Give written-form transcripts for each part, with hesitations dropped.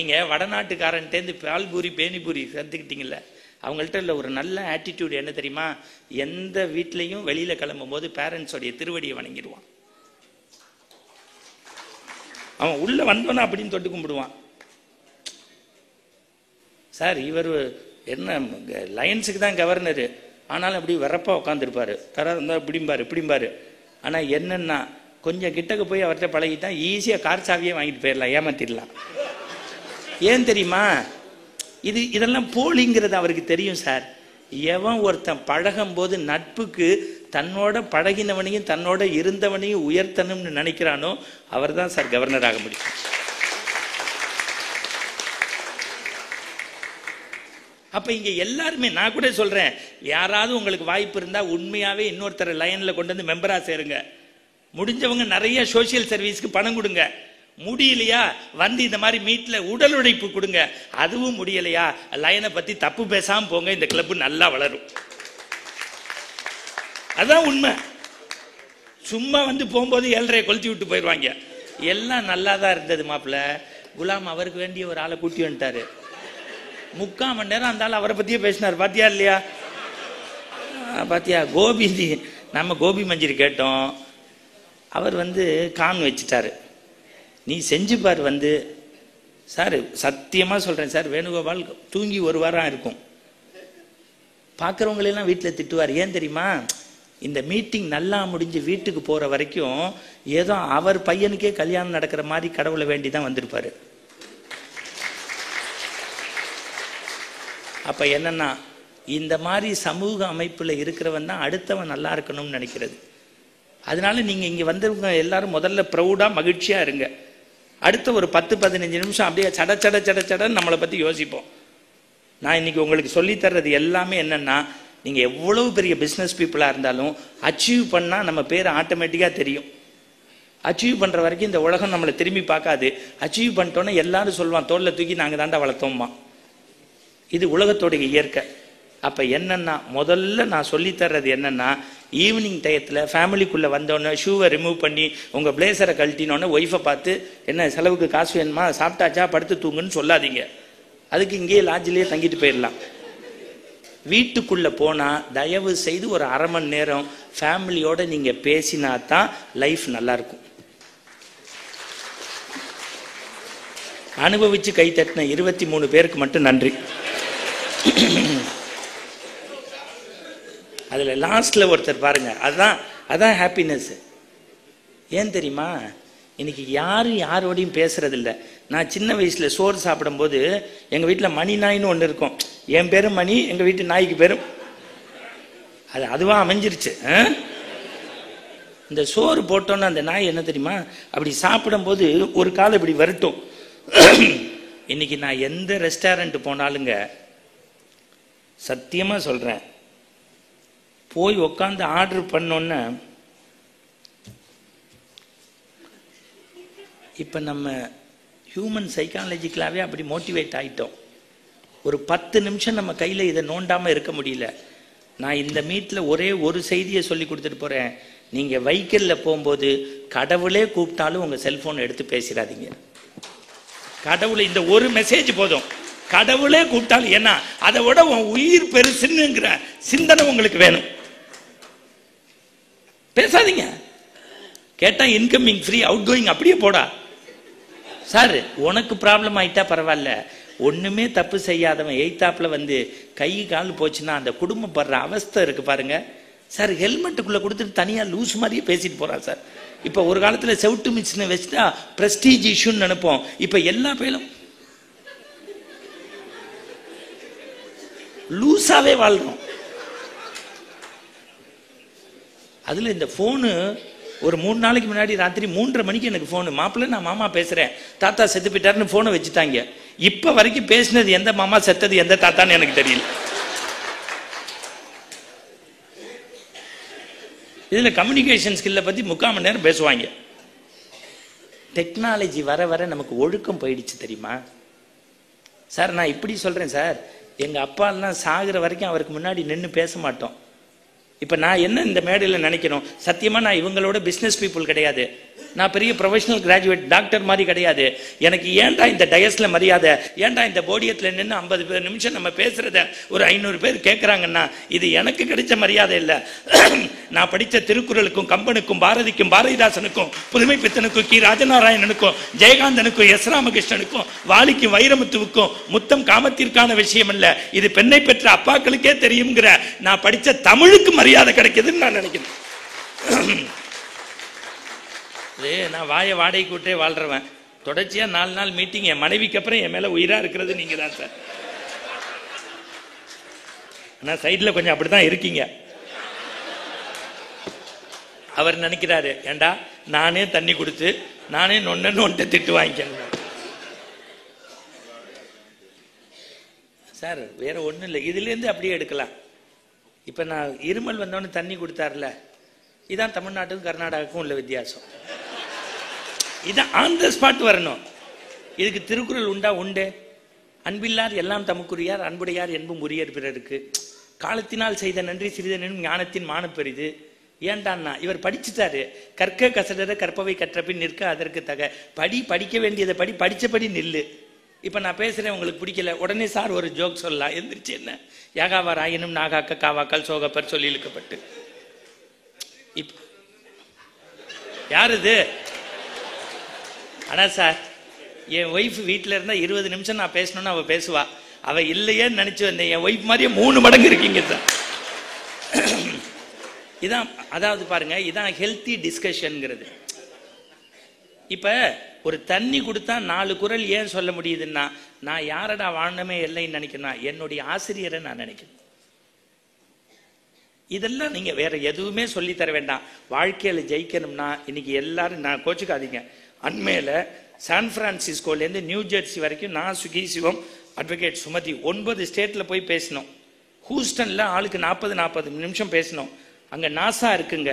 நீங்கள் வடநாட்டுக்காரன்ட்டேருந்து பால்பூரி பேனிபூரி கற்றுக்கிட்டீங்கல்ல, அவங்கள்ட்ட உள்ள ஒரு நல்ல ஆட்டிடியூட் என்ன தெரியுமா? எந்த வீட்லையும் வெளியில் கிளம்பும் போது பேரண்ட்ஸோடைய திருவடியை வணங்கிடுவான். அவன் உள்ளே வந்தோன்னா அப்படின்னு தொட்டு கும்பிடுவான். சார் இவர் என்ன லயன்ஸுக்கு தான் கவர்னரு, ஆனாலும் அப்படி வரப்பா உட்காந்துருப்பாரு, தர இருந்தால் இப்படிம்பாரு. ஆனால் என்னன்னா கொஞ்சம் கிட்டக்கு போய் அவர்கிட்ட பழகிட்டா ஈஸியாக கார் சாவியே வாங்கிட்டு போயிடலாம், ஏமாத்திடலாம். ஏன் தெரியுமா? இதெல்லாம் போலிங்கிறது அவருக்கு தெரியும் சார். எவன் ஒருத்தன் பழகும் போது நட்புக்கு தன்னோட பழகினவனையும் தன்னோட இருந்தவனையும் உயர்த்தணும்னு நினைக்கிறானோ அவர் தான் சார் கவர்னர் ஆக முடியும். அப்ப இங்க எல்லாருமே, நான் கூட சொல்றேன், யாராவது உங்களுக்கு வாய்ப்பு இருந்தா உண்மையாவே இன்னொருத்தர லைன்ல கொண்டு வந்து மெம்பரா சேருங்க. முடிஞ்சவங்க நிறைய சோசியல் சர்வீஸ்க்கு பணம் கொடுங்க. முடியலையா வந்து இந்த மாதிரி மீட்ல உடல் உழைப்பு கொடுங்க. அதுவும் முடியலையா லைனை பத்தி தப்பு பேசாம போங்க. இந்த கிளப் நல்லா வளரும். அதான் உண்மை. சும்மா வந்து போகும்போது 7:30 கொளுத்தி விட்டு போயிடுவாங்க. எல்லாம் நல்லா தான் இருந்தது மாப்பிள்ள. குலாம் அவருக்கு வேண்டிய ஒரு ஆளை கூட்டி வந்துட்டாரு. 3/4 மணி நேரம் அந்த ஆள் அவரை பத்தியே பேசினார். பாத்தியா இல்லையா? பாத்தியா? கோபி, நம்ம கோபி மஞ்சரி கேட்டோம், அவர் வந்து கான் வச்சுட்டாரு. நீ செஞ்சு பார் வந்து. சார் சத்தியமா சொல்றேன் சார், வேணுகோபால் தூங்கி 1 வாரம் இருக்கும். பார்க்குறவங்களெல்லாம் வீட்டில் திட்டுவார். ஏன் தெரியுமா? இந்த மீட்டிங் நல்லா முடிஞ்சு வீட்டுக்கு போற வரைக்கும் ஏதோ அவர் பையனுக்கே கல்யாணம் நடக்கிற மாதிரி கடவுளை வேண்டி தான் வந்திருப்பாரு. அப்ப என்னன்னா, இந்த மாதிரி சமூக அமைப்புல இருக்கிறவன் தான் அடுத்தவன் நல்லா இருக்கணும்னு நினைக்கிறது. அதனால நீங்க இங்க வந்தவங்க எல்லாரும் முதல்ல ப்ரௌடா மகிழ்ச்சியா இருங்க. அடுத்த ஒரு 10-15 நிமிஷம் அப்படியே சட நம்மளை பத்தி யோசிப்போம். நான் இன்னைக்கு உங்களுக்கு சொல்லி தர்றது எல்லாமே என்னன்னா, நீங்க எவ்வளவு பெரிய பிசினஸ் பீப்புளா இருந்தாலும் அச்சீவ் பண்ணா நம்ம பேர் ஆட்டோமேட்டிக்கா தெரியும். அச்சீவ் பண்ற வரைக்கும் இந்த உலகம் நம்மளை திரும்பி பார்க்காது. அச்சீவ் பண்ணிட்டோன்னா எல்லாரும் சொல்லுவான், தோல்ல தூக்கி நாங்க தாண்டா வளர்த்தோம்மா. இது உலகத்தோடைய இயற்கை. அப்ப என்னன்னா, முதல்ல நான் சொல்லி தர்றது என்னன்னா, ஈவினிங் டயத்துல ஃபேமிலிக்குள்ள வந்தோன்னே ஷூவை ரிமூவ் பண்ணி உங்க பிளேசரை கழட்டினோன்னே ஒய்ஃபை பார்த்து என்ன செலவுக்கு காசு வேணுமா, சாப்பிட்டாச்சா, படுத்து தூங்குன்னு சொல்லாதீங்க. அதுக்கு இங்கேயே லாட்ஜிலேயே தங்கிட்டு போயிடலாம். வீட்டுக்குள்ள போனா தயவு செய்து ஒரு 1/2 மணி நேரம் ஃபேமிலியோட நீங்க பேசினா தான் லைஃப் நல்லா இருக்கும். அனுபவிச்சு கை தட்டின 23 பேருக்கு மட்டும் நன்றி. அதுல லாஸ்ட்ல ஒருத்தர் பாருங்க, அதான் ஹாப்பினஸ். ஏன் தெரியுமா? இன்னைக்கு யாரும் யாரோடையும் பேசுறது இல்லை. நான் சின்ன வயசுல சோறு சாப்பிடும் போது எங்க வீட்டுல மணி நாயின்னு ஒண்ணு இருக்கும். என் பேரும் மணி, எங்க வீட்டு நாய்க்கு பேரும் அதுவா அமைஞ்சிருச்சு. இந்த சோறு போட்டோன்னு அந்த நாய் என்ன தெரியுமா, அப்படி சாப்பிடும் போது ஒரு காலை இப்படி வரட்டும். இன்னைக்கு நான் எந்த ரெஸ்டாரண்ட் போனாலுங்க, சத்தியமா சொல்றேன், போய் உக்காந்து ஆர்டர் பண்ணோன்னு இப்ப நம்ம ஹியூமன் சைக்காலஜிக்கலாவே அப்படி மோட்டிவேட் ஆயிட்டோம். ஒரு 10 நிமிஷம் நம்ம கையில இதை நோண்டாம இருக்க முடியல. நான் இந்த மீட்ல ஒரே ஒரு செய்தியை சொல்லி கொடுத்துட்டு போறேன். நீங்க வெஹிக்கிள்ல போகும்போது கடவுளே கூப்பிட்டாலும் உங்க செல்போன் எடுத்து பேசிடாதீங்க. கடவுளை இந்த ஒரு மெசேஜ் போதும். கடவுளே கூப்பிட்டாலும், ஏன்னா அதை விட உன் உயிர் பெருசுங்கிற சிந்தனை உங்களுக்கு வேணும். பேசாதீங்க. கேட்டா இன்கமிங் ஃப்ரீ, அவுட் கோயிங் அப்படியே போடா. சார் உனக்கு ப்ராப்ளம் ஆயிட்டா பரவாயில்ல, ஒண்ணுமே தப்பு செய்யாதவன் எய்தாப்புல வந்து கை கால் போச்சுன்னா அந்த குடும்பம் படுற அவஸ்தை இருக்கு பாருங்க. சார் ஹெல்மெட்டுக்குள்ள கொடுத்துட்டு தனியா லூஸ் மாதிரியே பேசிட்டு போறான் சார். இப்ப ஒரு காலத்துல செவுட்டு மிஷினை வச்சுட்டா பிரஸ்டீஜ் இஷ்யூன்னு நினைப்போம். இப்ப எல்லா பேரும் லூஸாவே வாழ்றோம். அதுல இந்த போனு ஒரு 3 நாளைக்கு முன்னாடி ராத்திரி 3:30 மணிக்கு எனக்கு போனு, மாப்பிள்ள நான் மாமா பேசுறேன், தாத்தா செத்து போயிட்டாருன்னு போனை வச்சுட்டாங்க. இப்ப வரைக்கும் பேசினது எந்த மாமா, செத்தது எந்த தாத்தான்னு எனக்கு தெரியல. இதுல கம்யூனிகேஷன் ஸ்கில்லை பத்தி 3/4 மணி நேரம் பேசுவாங்க. டெக்னாலஜி வர வர நமக்கு ஒழுக்கம் போயிடுச்சு தெரியுமா சார்? நான் இப்படி சொல்றேன் சார், எங்க அப்பா எல்லாம் சாகுற வரைக்கும் அவருக்கு முன்னாடி நின்று பேச மாட்டோம். இப்ப நான் என்ன இந்த மேடையில் நினைக்கணும், சத்தியமா நான் இவங்களோட பிசினஸ் பீப்புள் கிடையாது, நான் பெரிய ப்ரொஃபஷனல் கிராஜுவேட் டாக்டர் மாதிரி கிடையாது. எனக்கு ஏன்டா இந்த டயஸ்ல மரியாதை, ஏன்டா இந்த போடியத்தில் நின்று 50 நிமிஷம் நம்ம பேசுறத ஒரு 500 பேர் கேட்குறாங்கன்னா இது எனக்கு கிடைச்ச மரியாதை இல்லை. நான் படித்த திருக்குறளுக்கும் கம்பனுக்கும் பாரதிக்கும் பாரதிதாசனுக்கும் புதுமை பித்தனுக்கும் கி ராஜநாராயணனுக்கும் ஜெயகாந்தனுக்கும் எஸ் ராமகிருஷ்ணனுக்கும் வாலிக்கும் வைரமுத்துவுக்கும் முத்தம் காமத்திற்கான விஷயம் இல்லை, இது பெண்ணை பெற்ற அப்பாக்களுக்கே தெரியுங்கிற நான் படித்த தமிழுக்கு மரியாதை கிடைக்குதுன்னு நான் நினைக்கிறேன். நான் வாயை வாடகைக்கு விட்டே வாழ்றவன். தொடர்ச்சியா 4 நாள் மீட்டிங், என் மனைவிக்கு அப்புறம் என் மேல உயிரா இருக்கிறது நீங்க தான் சார். ஆனா சைட்ல கொஞ்சம் அப்படித்தான் இருக்கீங்க. அவர் நினைக்கிறாரு, ஏண்டா நானே தண்ணி கொடுத்து நானே நொண்ட திட்டு வாங்கிக்கணும் சார். வேற ஒண்ணும் இல்லை, இதுல இருந்து அப்படியே எடுக்கலாம். இப்ப நான் இருமல் வந்தோன்னு தண்ணி கொடுத்தாருல, இதான் தமிழ்நாட்டுக்கும் கர்நாடகாவுக்கும் உள்ள வித்தியாசம். இதான் ஆன் த ஸ்பாட் வரணும். இதுக்கு திருக்குறள் உண்டா? உண்டு. அன்பில்லார் எல்லாம் தமக்குரியார், அன்புடையார் என்பும் உரியர் பிறருக்கு. காலத்தினால் செய்த நன்றி சிறிதனும் ஞானத்தின் மானப்பெரிது. ஏன்டான்னா இவர் படிச்சுட்டாரு. கற்க கசடர கற்பவை கற்றபின் நிற்க அதற்கு தக. படிக்க வேண்டியதை படிச்சபடி நில்லு. இப்ப நான் பேசுறேன், உங்களுக்கு பிடிக்கல, உடனே சார் ஒரு ஜோக் சொல்லலாம். எந்திரிச்சு என்ன யாகாவார் ஆயினும் நாகாக்க காவாக்கால் சோகப்பர் சொல்லி இழுக்கப்பட்டு. இப்ப யாரு இது? ஆனா சார், என் ஒய்ஃப் வீட்டில் இருந்தா 20 நிமிஷம் நான் பேசணும்னு அவ பேசுவா. அவ இல்லையேன்னு நினைச்சு வந்தேன். என் ஒய்ஃப் மாதிரியே 3 மடங்கு இருக்கீங்க சார். இதான், அதாவது பாருங்க, இதான் ஹெல்த்தி டிஸ்கஷன்ங்கிறது. இப்ப ஒரு தண்ணி கொடுத்தா 4 குறள் ஏன் சொல்ல முடியுதுன்னா, நான் யாரடா வாழணுமே இல்லைன்னு நினைக்கிறேன், என்னுடைய ஆசிரியரை நான் நினைக்கிறேன். இதெல்லாம் நீங்க வேற எதுவுமே சொல்லி தர வேண்டாம். வாழ்க்கையில ஜெயிக்கணும்னா இன்னைக்கு எல்லாரும், நான் கோச்சுக்காதீங்க, அண்மையில சான் பிரான்சிஸ்கோல இருந்து நியூ ஜெர்சி வரைக்கும் நான், சுகி சிவம், அட்வொகேட் சுமதி 9 ஸ்டேட்ல போய் பேசினோம். ஹூஸ்டன்ல ஆளுக்கு 40 நிமிஷம் பேசினோம். அங்க நாசா இருக்குங்க,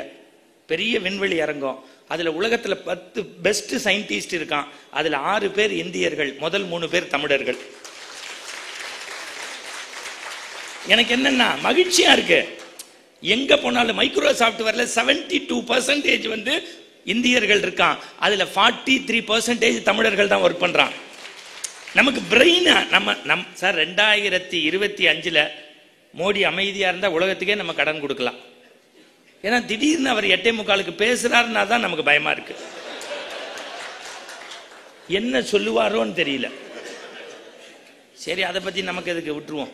பெரிய விண்வெளி அரங்கம். அதுல உலகத்துல 10 பெஸ்ட் சயின்டிஸ்ட் இருக்கான். அதுல 6 பேர் இந்தியர்கள், முதல் 3 பேர் தமிழர்கள். எனக்கு என்னன்னா மகிழ்ச்சியா இருக்கு. எங்க போனாலும் மைக்ரோசாப்ட்வேர்ல 72% வந்து இந்தியர்கள் இருக்கான். அதுல 43% தமிழர்கள் தான் ஒர்க் பண்றான். நமக்கு பிரெயின் நம்ம சார் 2025 மோடி அமைதியா இருந்தா உலகத்துக்கே நம்ம கடன் கொடுக்கலாம். ஏன்னா திடீர்னு அவர் 8:45 பேசுறாருன்னா தான் நமக்கு பயமா இருக்கு. என்ன சொல்லுவாரோன்னு தெரியல. சரி, அதை பத்தி நமக்கு எதுக்கு, விட்டுருவோம்.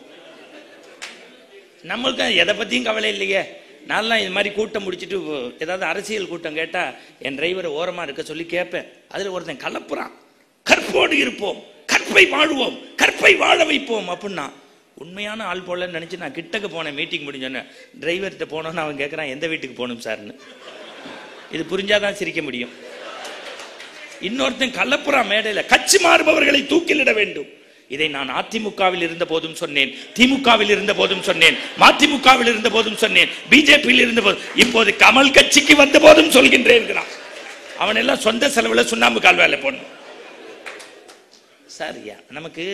நம்மளுக்கு எதை பத்தியும் கவலை இல்லையே. நான்லாம் இது மாதிரி கூட்டம் முடிச்சுட்டு ஏதாவது அரசியல் கூட்டம் கேட்டா என் டிரைவரை ஓரமா இருக்க சொல்லி கேட்பேன். அதுல ஒருத்தன் கலப்புறான், கற்போடு இருப்போம், கற்பை வாழுவோம், கற்பை வாழ வைப்போம் அப்படின்னா. உண்மையான ஆள் போல நினைச்சு நான் கிட்டக்கு போனேன். மீட்டிங் முடிஞ்சோன்னு டிரைவர்கிட்ட போனோன்னு அவன் கேட்கறான், எந்த வீட்டுக்கு போகணும் சார்னு. இது புரிஞ்சாதான் சிரிக்க முடியும். இன்னொருத்தன் கலப்புறான் மேடையில, கட்சி மாறுபவர்களை தூக்கிலிட வேண்டும். இதை நான் அதிமுகவில் இருந்த போதும் சொன்னேன், திமுகவில் இருந்த போதும் சொன்னேன், மதிமுகவில் இருந்த போதும் சொன்னேன், பிஜேபியில் இருந்த போதும், இப்போது கமல் கட்சிக்கு வந்த போதும் சொல்கின்றேன். அவன் எல்லாம் சொந்த செலவுல சுண்ணாம்பு கால் வேலை போடணும். சரியா, நமக்கு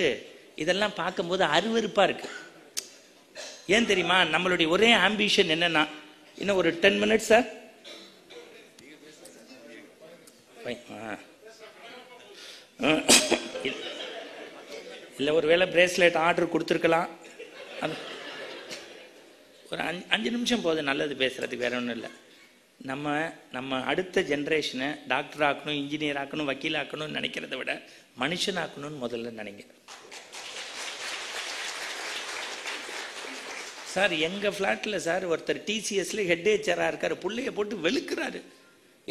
இதெல்லாம் பார்க்கும்போது அருவருப்பா இருக்கு. ஏன் தெரியுமா? நம்மளுடைய ஒரே ஆம்பிஷன் என்னன்னா, இன்னும் ஒரு 10 மினிட்ஸ் சார். இல்லை, ஒரு வேளை பிரேஸ்லெட் ஆர்டர் கொடுத்துருக்கலாம். ஒரு 5 நிமிஷம் போதும் நல்லது பேசுறதுக்கு, வேற ஒன்றும் இல்லை. நம்ம அடுத்த ஜென்ரேஷனை டாக்டர் ஆக்கணும், இன்ஜினியர் ஆக்கணும், வக்கீல் ஆக்கணும்னு நினைக்கிறத விட மனுஷன் ஆக்கணும்னு முதல்ல நினைங்க சார். எங்க பிளாட்ல சார் ஒருத்தர் டிசிஎஸ்ல ஹெட் ஹெச்ஆரா இருக்காரு, பிள்ளைய போட்டு வெளுக்கிறாரு.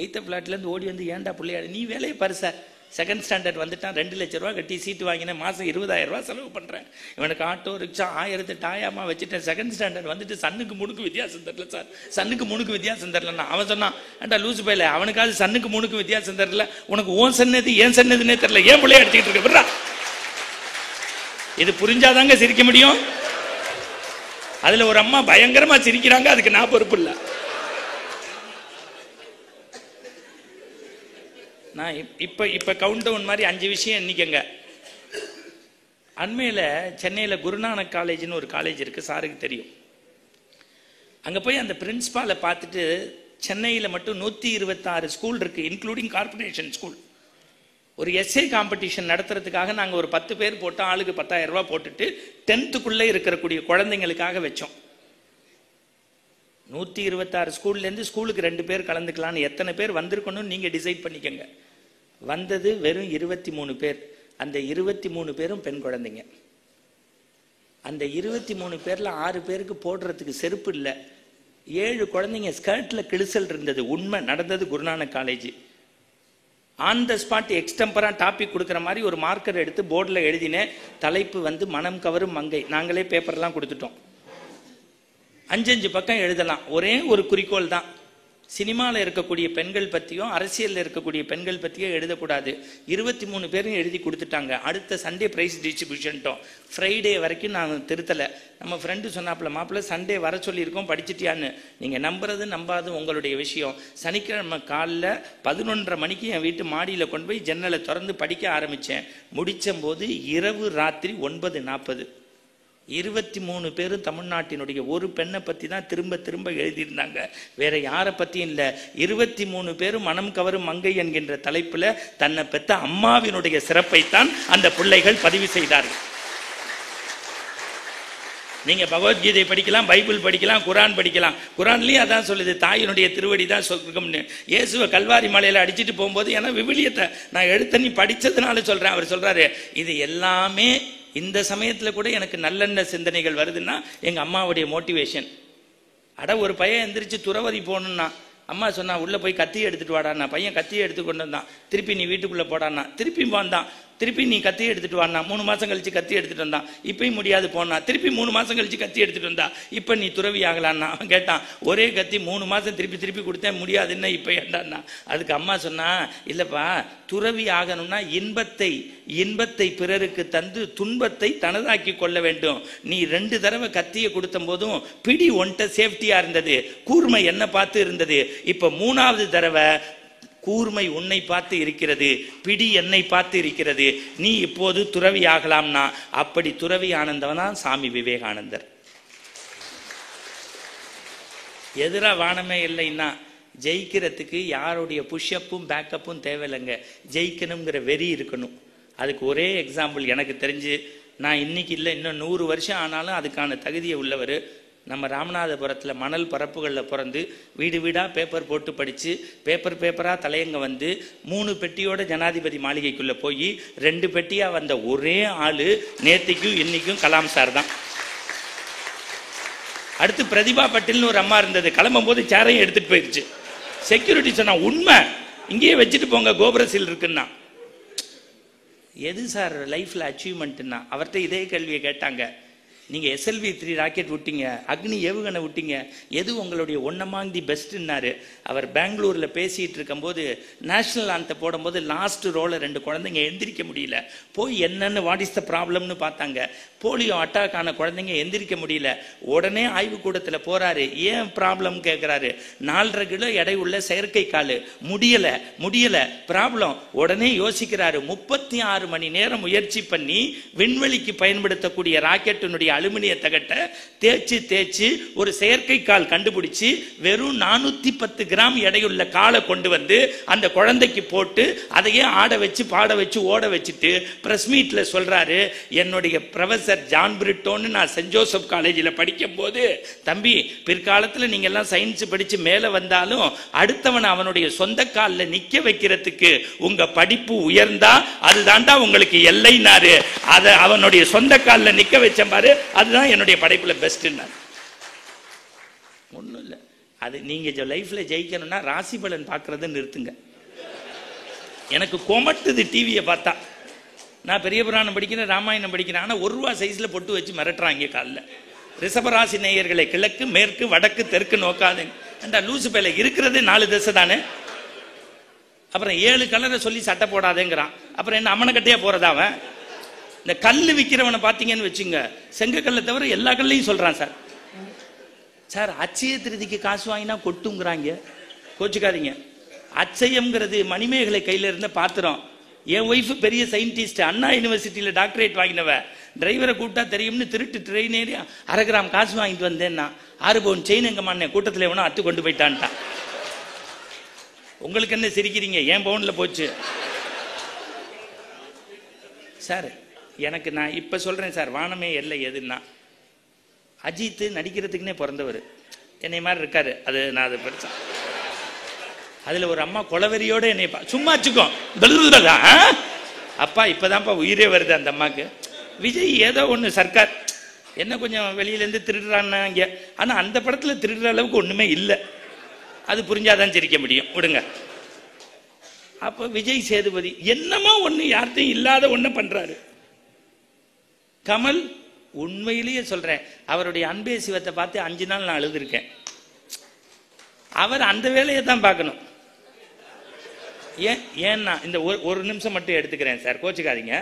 8th பிளாட்ல இருந்து ஓடி வந்து, ஏன்டா பிள்ளையா நீ வேலையை பாரு சார், 2nd ஸ்டாண்டர்ட் வந்துட்டான், 2 லட்சம் ரூபா கட்டி சீட்டு வாங்கினேன், மாசம் 20,000 ரூபாய் செலவு பண்றேன், இவனுக்கு ஆட்டோ ரிக்ஷா 1000 டாயாமா வச்சுட்டேன், 2nd ஸ்டாண்டர்ட் வந்துட்டு சன்னுக்கு முனுக்கு வித்தியாசம் தெரியல சார், சன்னுக்கு முனுக்கு வித்தியாசம் தெரியலன்னா. அவன் சொன்னான், ஏன்டா லூசு பையில, அவனுக்காவது சன்னுக்கு முனுக்கு வித்தியாசம் தெரியல, உனக்கு ஓன் சன்னது ஏன் சன்னதுன்னே தெரியல, ஏன் பிள்ளைய அடிச்சுக்கிட்டு இருக்க. இது புரிஞ்சாதாங்க சிரிக்க முடியும். அதுல ஒரு அம்மா பயங்கரமா சிரிக்கிறாங்க, அதுக்கு நான் பொறுப்பு இல்லை. நான் இப்ப கவுண்ட் டவுன் மாதிரி 5 விஷயம் எண்ணிக்கங்க. அண்மையில சென்னையில குருநானக் காலேஜ்னு ஒரு காலேஜ் இருக்கு, சாருக்கு தெரியும். அங்க போய் அந்த பிரின்சிபாலை பார்த்துட்டு, சென்னையில மட்டும் 126 ஸ்கூல் இருக்கு, இன்க்ளூடிங் கார்பரேஷன் ஸ்கூல். ஒரு எஸ்ஏ காம்படிஷன் நடத்துறதுக்காக நாங்கள் ஒரு 10 பேர் போட்டு ஆளுக்கு 10,000 ரூபாய் போட்டுட்டு 10th இருக்கக்கூடிய குழந்தைங்களுக்காக வச்சோம். 126 ஸ்கூல்லேருந்து ஸ்கூலுக்கு 2 பேர் கலந்துக்கலான்னு எத்தனை பேர் வந்திருக்கணும்னு நீங்கள் டிசைட் பண்ணிக்கங்க. வந்தது வெறும் 23 பேர். அந்த 23 பேரும் பெண் குழந்தைங்க. அந்த 23 பேர்ல 6 பேருக்கு போடுறதுக்கு செருப்பு இல்லை. 7 குழந்தைங்க ஸ்கர்ட்ல கிழிசல் இருந்தது. உண்மை நடந்தது. Guru Nanak college on the spot extempore topic கொடுக்குற மாதிரி ஒரு மார்க்கர் எடுத்து போர்டில் எழுதினேன். தலைப்பு வந்து மனம் கவரும் மங்கை. நாங்களே பேப்பர்லாம் கொடுத்துட்டோம். 5 பக்கம் எழுதலாம். ஒரே ஒரு குறிக்கோள் தான், சினிமாவில் இருக்கக்கூடிய பெண்கள் பற்றியும் அரசியலில் இருக்கக்கூடிய பெண்கள் பற்றியும் எழுதக்கூடாது. 23 பேரும் எழுதி கொடுத்துட்டாங்க. அடுத்த சண்டே ப்ரைஸ் டிஸ்ட்ரிபியூஷன்ட்டோம். ஃப்ரைடே வரைக்கும் நான் திருத்தலை. நம்ம ஃப்ரெண்டு சொன்னாப்புல, மாப்பிள்ள சண்டே வர சொல்லியிருக்கோம், படிச்சிட்டியான்னு. நீங்கள் நம்புறது நம்பாது உங்களுடைய விஷயம். சனிக்கிழமை காலைல 11:30 மணிக்கு என் வீட்டு மாடியில் கொண்டு போய் ஜன்னலை திறந்து படிக்க ஆரம்பித்தேன். முடித்தபோது இரவு ராத்திரி 9:40. 23 பேரும் தமிழ்நாட்டினுடைய ஒரு பெண்ணை பற்றி தான் திரும்ப திரும்ப எழுதியிருந்தாங்க. வேற யாரை பற்றியும் இல்லை. 23 பேரும் மனம் கவரும் மங்கை என்கின்ற தலைப்பில் தன்னை பெற்ற அம்மாவினுடைய சிறப்பைத்தான் அந்த பிள்ளைகள் பதிவு செய்தார்கள். நீங்க பகவத்கீதை படிக்கலாம், பைபிள் படிக்கலாம், குரான் படிக்கலாம். குரான்லயும் அதான் சொல்லுது, தாயினுடைய திருவடி தான் சொர்க்கம்னு. இயேசுவை கல்வாரி மலையில அடிச்சுட்டு போகும்போது, ஏன்னா விவிலியத்தை நான் எடுத்து நீ படிச்சதுனால சொல்றேன். அவர் சொல்றாரு, இது எல்லாமே இந்த சமயத்துல கூட எனக்கு நல்லெண்ண சிந்தனைகள் வருதுன்னா எங்க அம்மாவுடைய மோட்டிவேஷன். அட ஒரு பையன் எந்திரிச்சு துறவரி போகணும்னா அம்மா சொன்னா, உள்ள போய் கத்தியை எடுத்துட்டு வாடான்னா. பையன் கத்தியை எடுத்து கொண்டு வந்தான். திருப்பி நீ வீட்டுக்குள்ள போடான்னா. திருப்பி வந்தான். திருப்பி நீ கத்தி எடுத்துட்டு வானா. 3 மாசம் கழிச்சு கத்தி எடுத்துட்டு வந்தான். இப்பயும் முடியாது போனா. திருப்பி 3 மாசம் கழிச்சு கத்தி எடுத்துட்டு வந்தா. இப்ப நீ துறவி ஆகலான்னா. அவன் கேட்டான், ஒரே கத்தி 3 மாசம் திருப்பி திருப்பி கொடுத்தேன், முடியாதுன்னா இப்ப ஏண்டான்னா. அதுக்கு அம்மா சொன்னா, இல்லப்பா, துறவி ஆகணும்னா இன்பத்தை பிறருக்கு தந்து துன்பத்தை தனதாக்கி கொள்ள வேண்டும். நீ 2 தடவை கத்தியை கொடுத்த போதும் பிடி ஒன்ட்ட சேஃப்டியா இருந்தது, கூர்மை என்ன பார்த்து இருந்தது. இப்ப 3வது தடவை கூர்மை உன்னை பார்த்து இருக்கிறது, பிடி என்னை பார்த்து இருக்கிறது. நீ இப்போது துறவி ஆகலாம்னா. அப்படி துறவி ஆனந்தவனா சாமி விவேகானந்தர். எதிரா வானமே இல்லைன்னா ஜெயிக்கிறதுக்கு யாருடைய புஷ்அப்பும் பேக்கப்பும் தேவையில்லைங்க. ஜெயிக்கணுங்கிற வெறி இருக்கணும். அதுக்கு ஒரே எக்ஸாம்பிள் எனக்கு தெரிஞ்சு, நான் இன்னைக்கு இல்லை, இன்னும் 100 வருஷம் ஆனாலும் அதுக்கான தகுதியை உள்ளவர். நம்ம ராமநாதபுரத்தில் மணல் பரப்புகளில் பிறந்து வீடு வீடாக பேப்பர் போட்டு படித்து பேப்பராக தலையங்க வந்து 3 பெட்டியோட ஜனாதிபதி மாளிகைக்குள்ளே போய் 2 பெட்டியாக வந்த ஒரே ஆள் நேத்திக்கும் இன்னைக்கும் கலாம் சார் தான். அடுத்து பிரதிபா பட்டேல்னு ஒரு அம்மா இருந்தது. கிளம்பும் போது சேரையும் எடுத்துகிட்டு போயிடுச்சு. செக்யூரிட்டி சொன்னா, உண்மை இங்கேயே வச்சுட்டு போங்க, கோபுரசில் இருக்குன்னா. எது சார் லைஃப்பில் அச்சீவ்மெண்ட்னா? அவர்கிட்ட இதே கேள்வியை கேட்டாங்க. நீங்கள் SLV-3 ராக்கெட் விட்டீங்க, அக்னி ஏவுகணை விட்டீங்க, எது உங்களுடைய ஒன் அமாங் தி பெஸ்ட்னாரு. அவர் பெங்களூரில் பேசிகிட்டு இருக்கும்போது நேஷனல் ஆந்தை போடும்போது லாஸ்ட் ரோவில் 2 குழந்தைங்க எந்திரிக்க முடியல. போய் என்னன்னு வாட் இஸ் த ப்ராப்ளம்னு பார்த்தாங்க. போலியோ அட்டாக் ஆன குழந்தைங்க எந்திரிக்க முடியல. உடனே ஆய்வுக்கூடத்தில் போறாரு. ஏன் ப்ராப்ளம் கேட்குறாரு. 4.5 கிலோ எடை உள்ள செயற்கை கால், முடியல ப்ராப்ளம். உடனே யோசிக்கிறாரு. 36 மணி நேரம் முயற்சி பண்ணி விண்வெளிக்கு பயன்படுத்தக்கூடிய ராக்கெட்டினுடைய அலுமினிய தகட்டை தேய்ச்சி ஒரு செயற்கை கால் கண்டுபிடிச்சு வெறும் 410 கிராம் எடையுள்ள காலை கொண்டு வந்து அந்த குழந்தைக்கு போட்டு அதையே ஆட வச்சு பாட வச்சு ஓட வச்சுட்டு பிரஸ் மீட்ல சொல்றாரு, என்னுடைய ப்ரொஃபசர் ஜான் பிரிட்டோன்னு நான் சென்ட் ஜோசப் காலேஜில் படிக்கும் போது, தம்பி பிற்காலத்தில் நீங்க எல்லாம் சயின்ஸ் படிச்சு மேல வந்தாலும் அடுத்தவன் அவனுடைய சொந்த காலில் நிக்க வைக்கிறதுக்கு உங்க படிப்பு உயர்ந்தா அதுதான்டா உங்களுக்கு எல்லைனாரு. அதை அவனுடைய சொந்த காலில் நிக்க வச்ச பாரு, அதுதான் என்னுடைய படைப்புல பெஸ்ட். ஒன்றும் இல்லை. அது நீங்க லைஃப்ல ஜெயிக்கணும்னா ராசி பலன் பார்க்கறத நிறுத்துங்க. எனக்கு கொமட்டுது டிவியை பார்த்தா. நான் பெரிய புராணம் படிக்கிறேன், ராமாயணம் படிக்கிறேன், ஆனால் 1 ரூபா சைஸ்ல பொட்டு வச்சு மிரட்டுறாங்க காலில். ரிஷபராசி நேயர்களை கிழக்கு மேற்கு வடக்கு தெற்கு நோக்காதுங்க. லூசு பேல இருக்கிறது 4 திசை தானே. அப்புறம் 7 கலரை சொல்லி சட்டை போடாதேங்கிறான். அப்புறம் என்ன அம்மனக்கட்டையா போறதா அவன்? இந்த கல்லு விற்கிறவனை பார்த்தீங்கன்னு வச்சுங்க, செங்கக்கல்லை தவிர எல்லா கல்லையும் சொல்றான். சார் அச்சய திருதிக்கு காசு வாங்கினா கொட்டுங்கிறாங்க. கோச்சுக்காதீங்க. அச்சயம்ங்கிறது மணிமேகலை கையில இருந்த பாத்திரம். என் ஒய்ஃபு பெரிய சயின்டிஸ்ட், அண்ணா யூனிவர்சிட்டியில டாக்டரேட் வாங்கினவ. டிரைவரை கூப்பிட்டா தெரியும்னு திருட்டு ட்ரெயினேறி 1/2 கிராம் காசு வாங்கிட்டு வந்தேன்னா 6 பவுன் செயின் எங்க மாட்டேன் கூட்டத்தில் எவனோ அத்து கொண்டு போயிட்டான்ட்டான். உங்களுக்கு என்ன சிரிக்கிறீங்க? என் பவுன்ல போச்சு. சார் எனக்கு நான் இப்போ சொல்கிறேன் சார், வானமே எல்லை எதுன்னா, அஜித் நடிக்கிறதுக்குன்னே பிறந்தவர், என்னை மாதிரி இருக்காரு. அது நான் அதை படித்தேன். அதில் ஒரு அம்மா கொலவெறியோடு என்னை சும்மா வச்சுக்கோ அப்பா இப்போதான்ப்பா உயிரே வருது அந்த அம்மாவுக்கு. விஜய் ஏதோ ஒன்று சர்க்கார் என்ன கொஞ்சம் வெளியிலேருந்து திருடுறான்னா இங்கே, ஆனால் அந்த படத்தில் திருடுற அளவுக்கு ஒன்றுமே இல்லை. அது புரிஞ்சாதான் சிரிக்க முடியும், விடுங்க. அப்போ விஜய் சேதுபதி என்னமோ ஒன்று யார்கிட்டையும் இல்லாத ஒன்று பண்ணுறாரு. கமல் உண்மையிலேயே சொல்கிறேன், அவருடைய அன்பே சிவத்தை பார்த்து 5 நாள் நான் அழுதுருக்கேன். அவர் அந்த வேலையை தான் பார்க்கணும். ஏன்னா இந்த ஒரு நிமிஷம் மட்டும் எடுத்துக்கிறேன் சார், கோச்சுக்காதீங்க.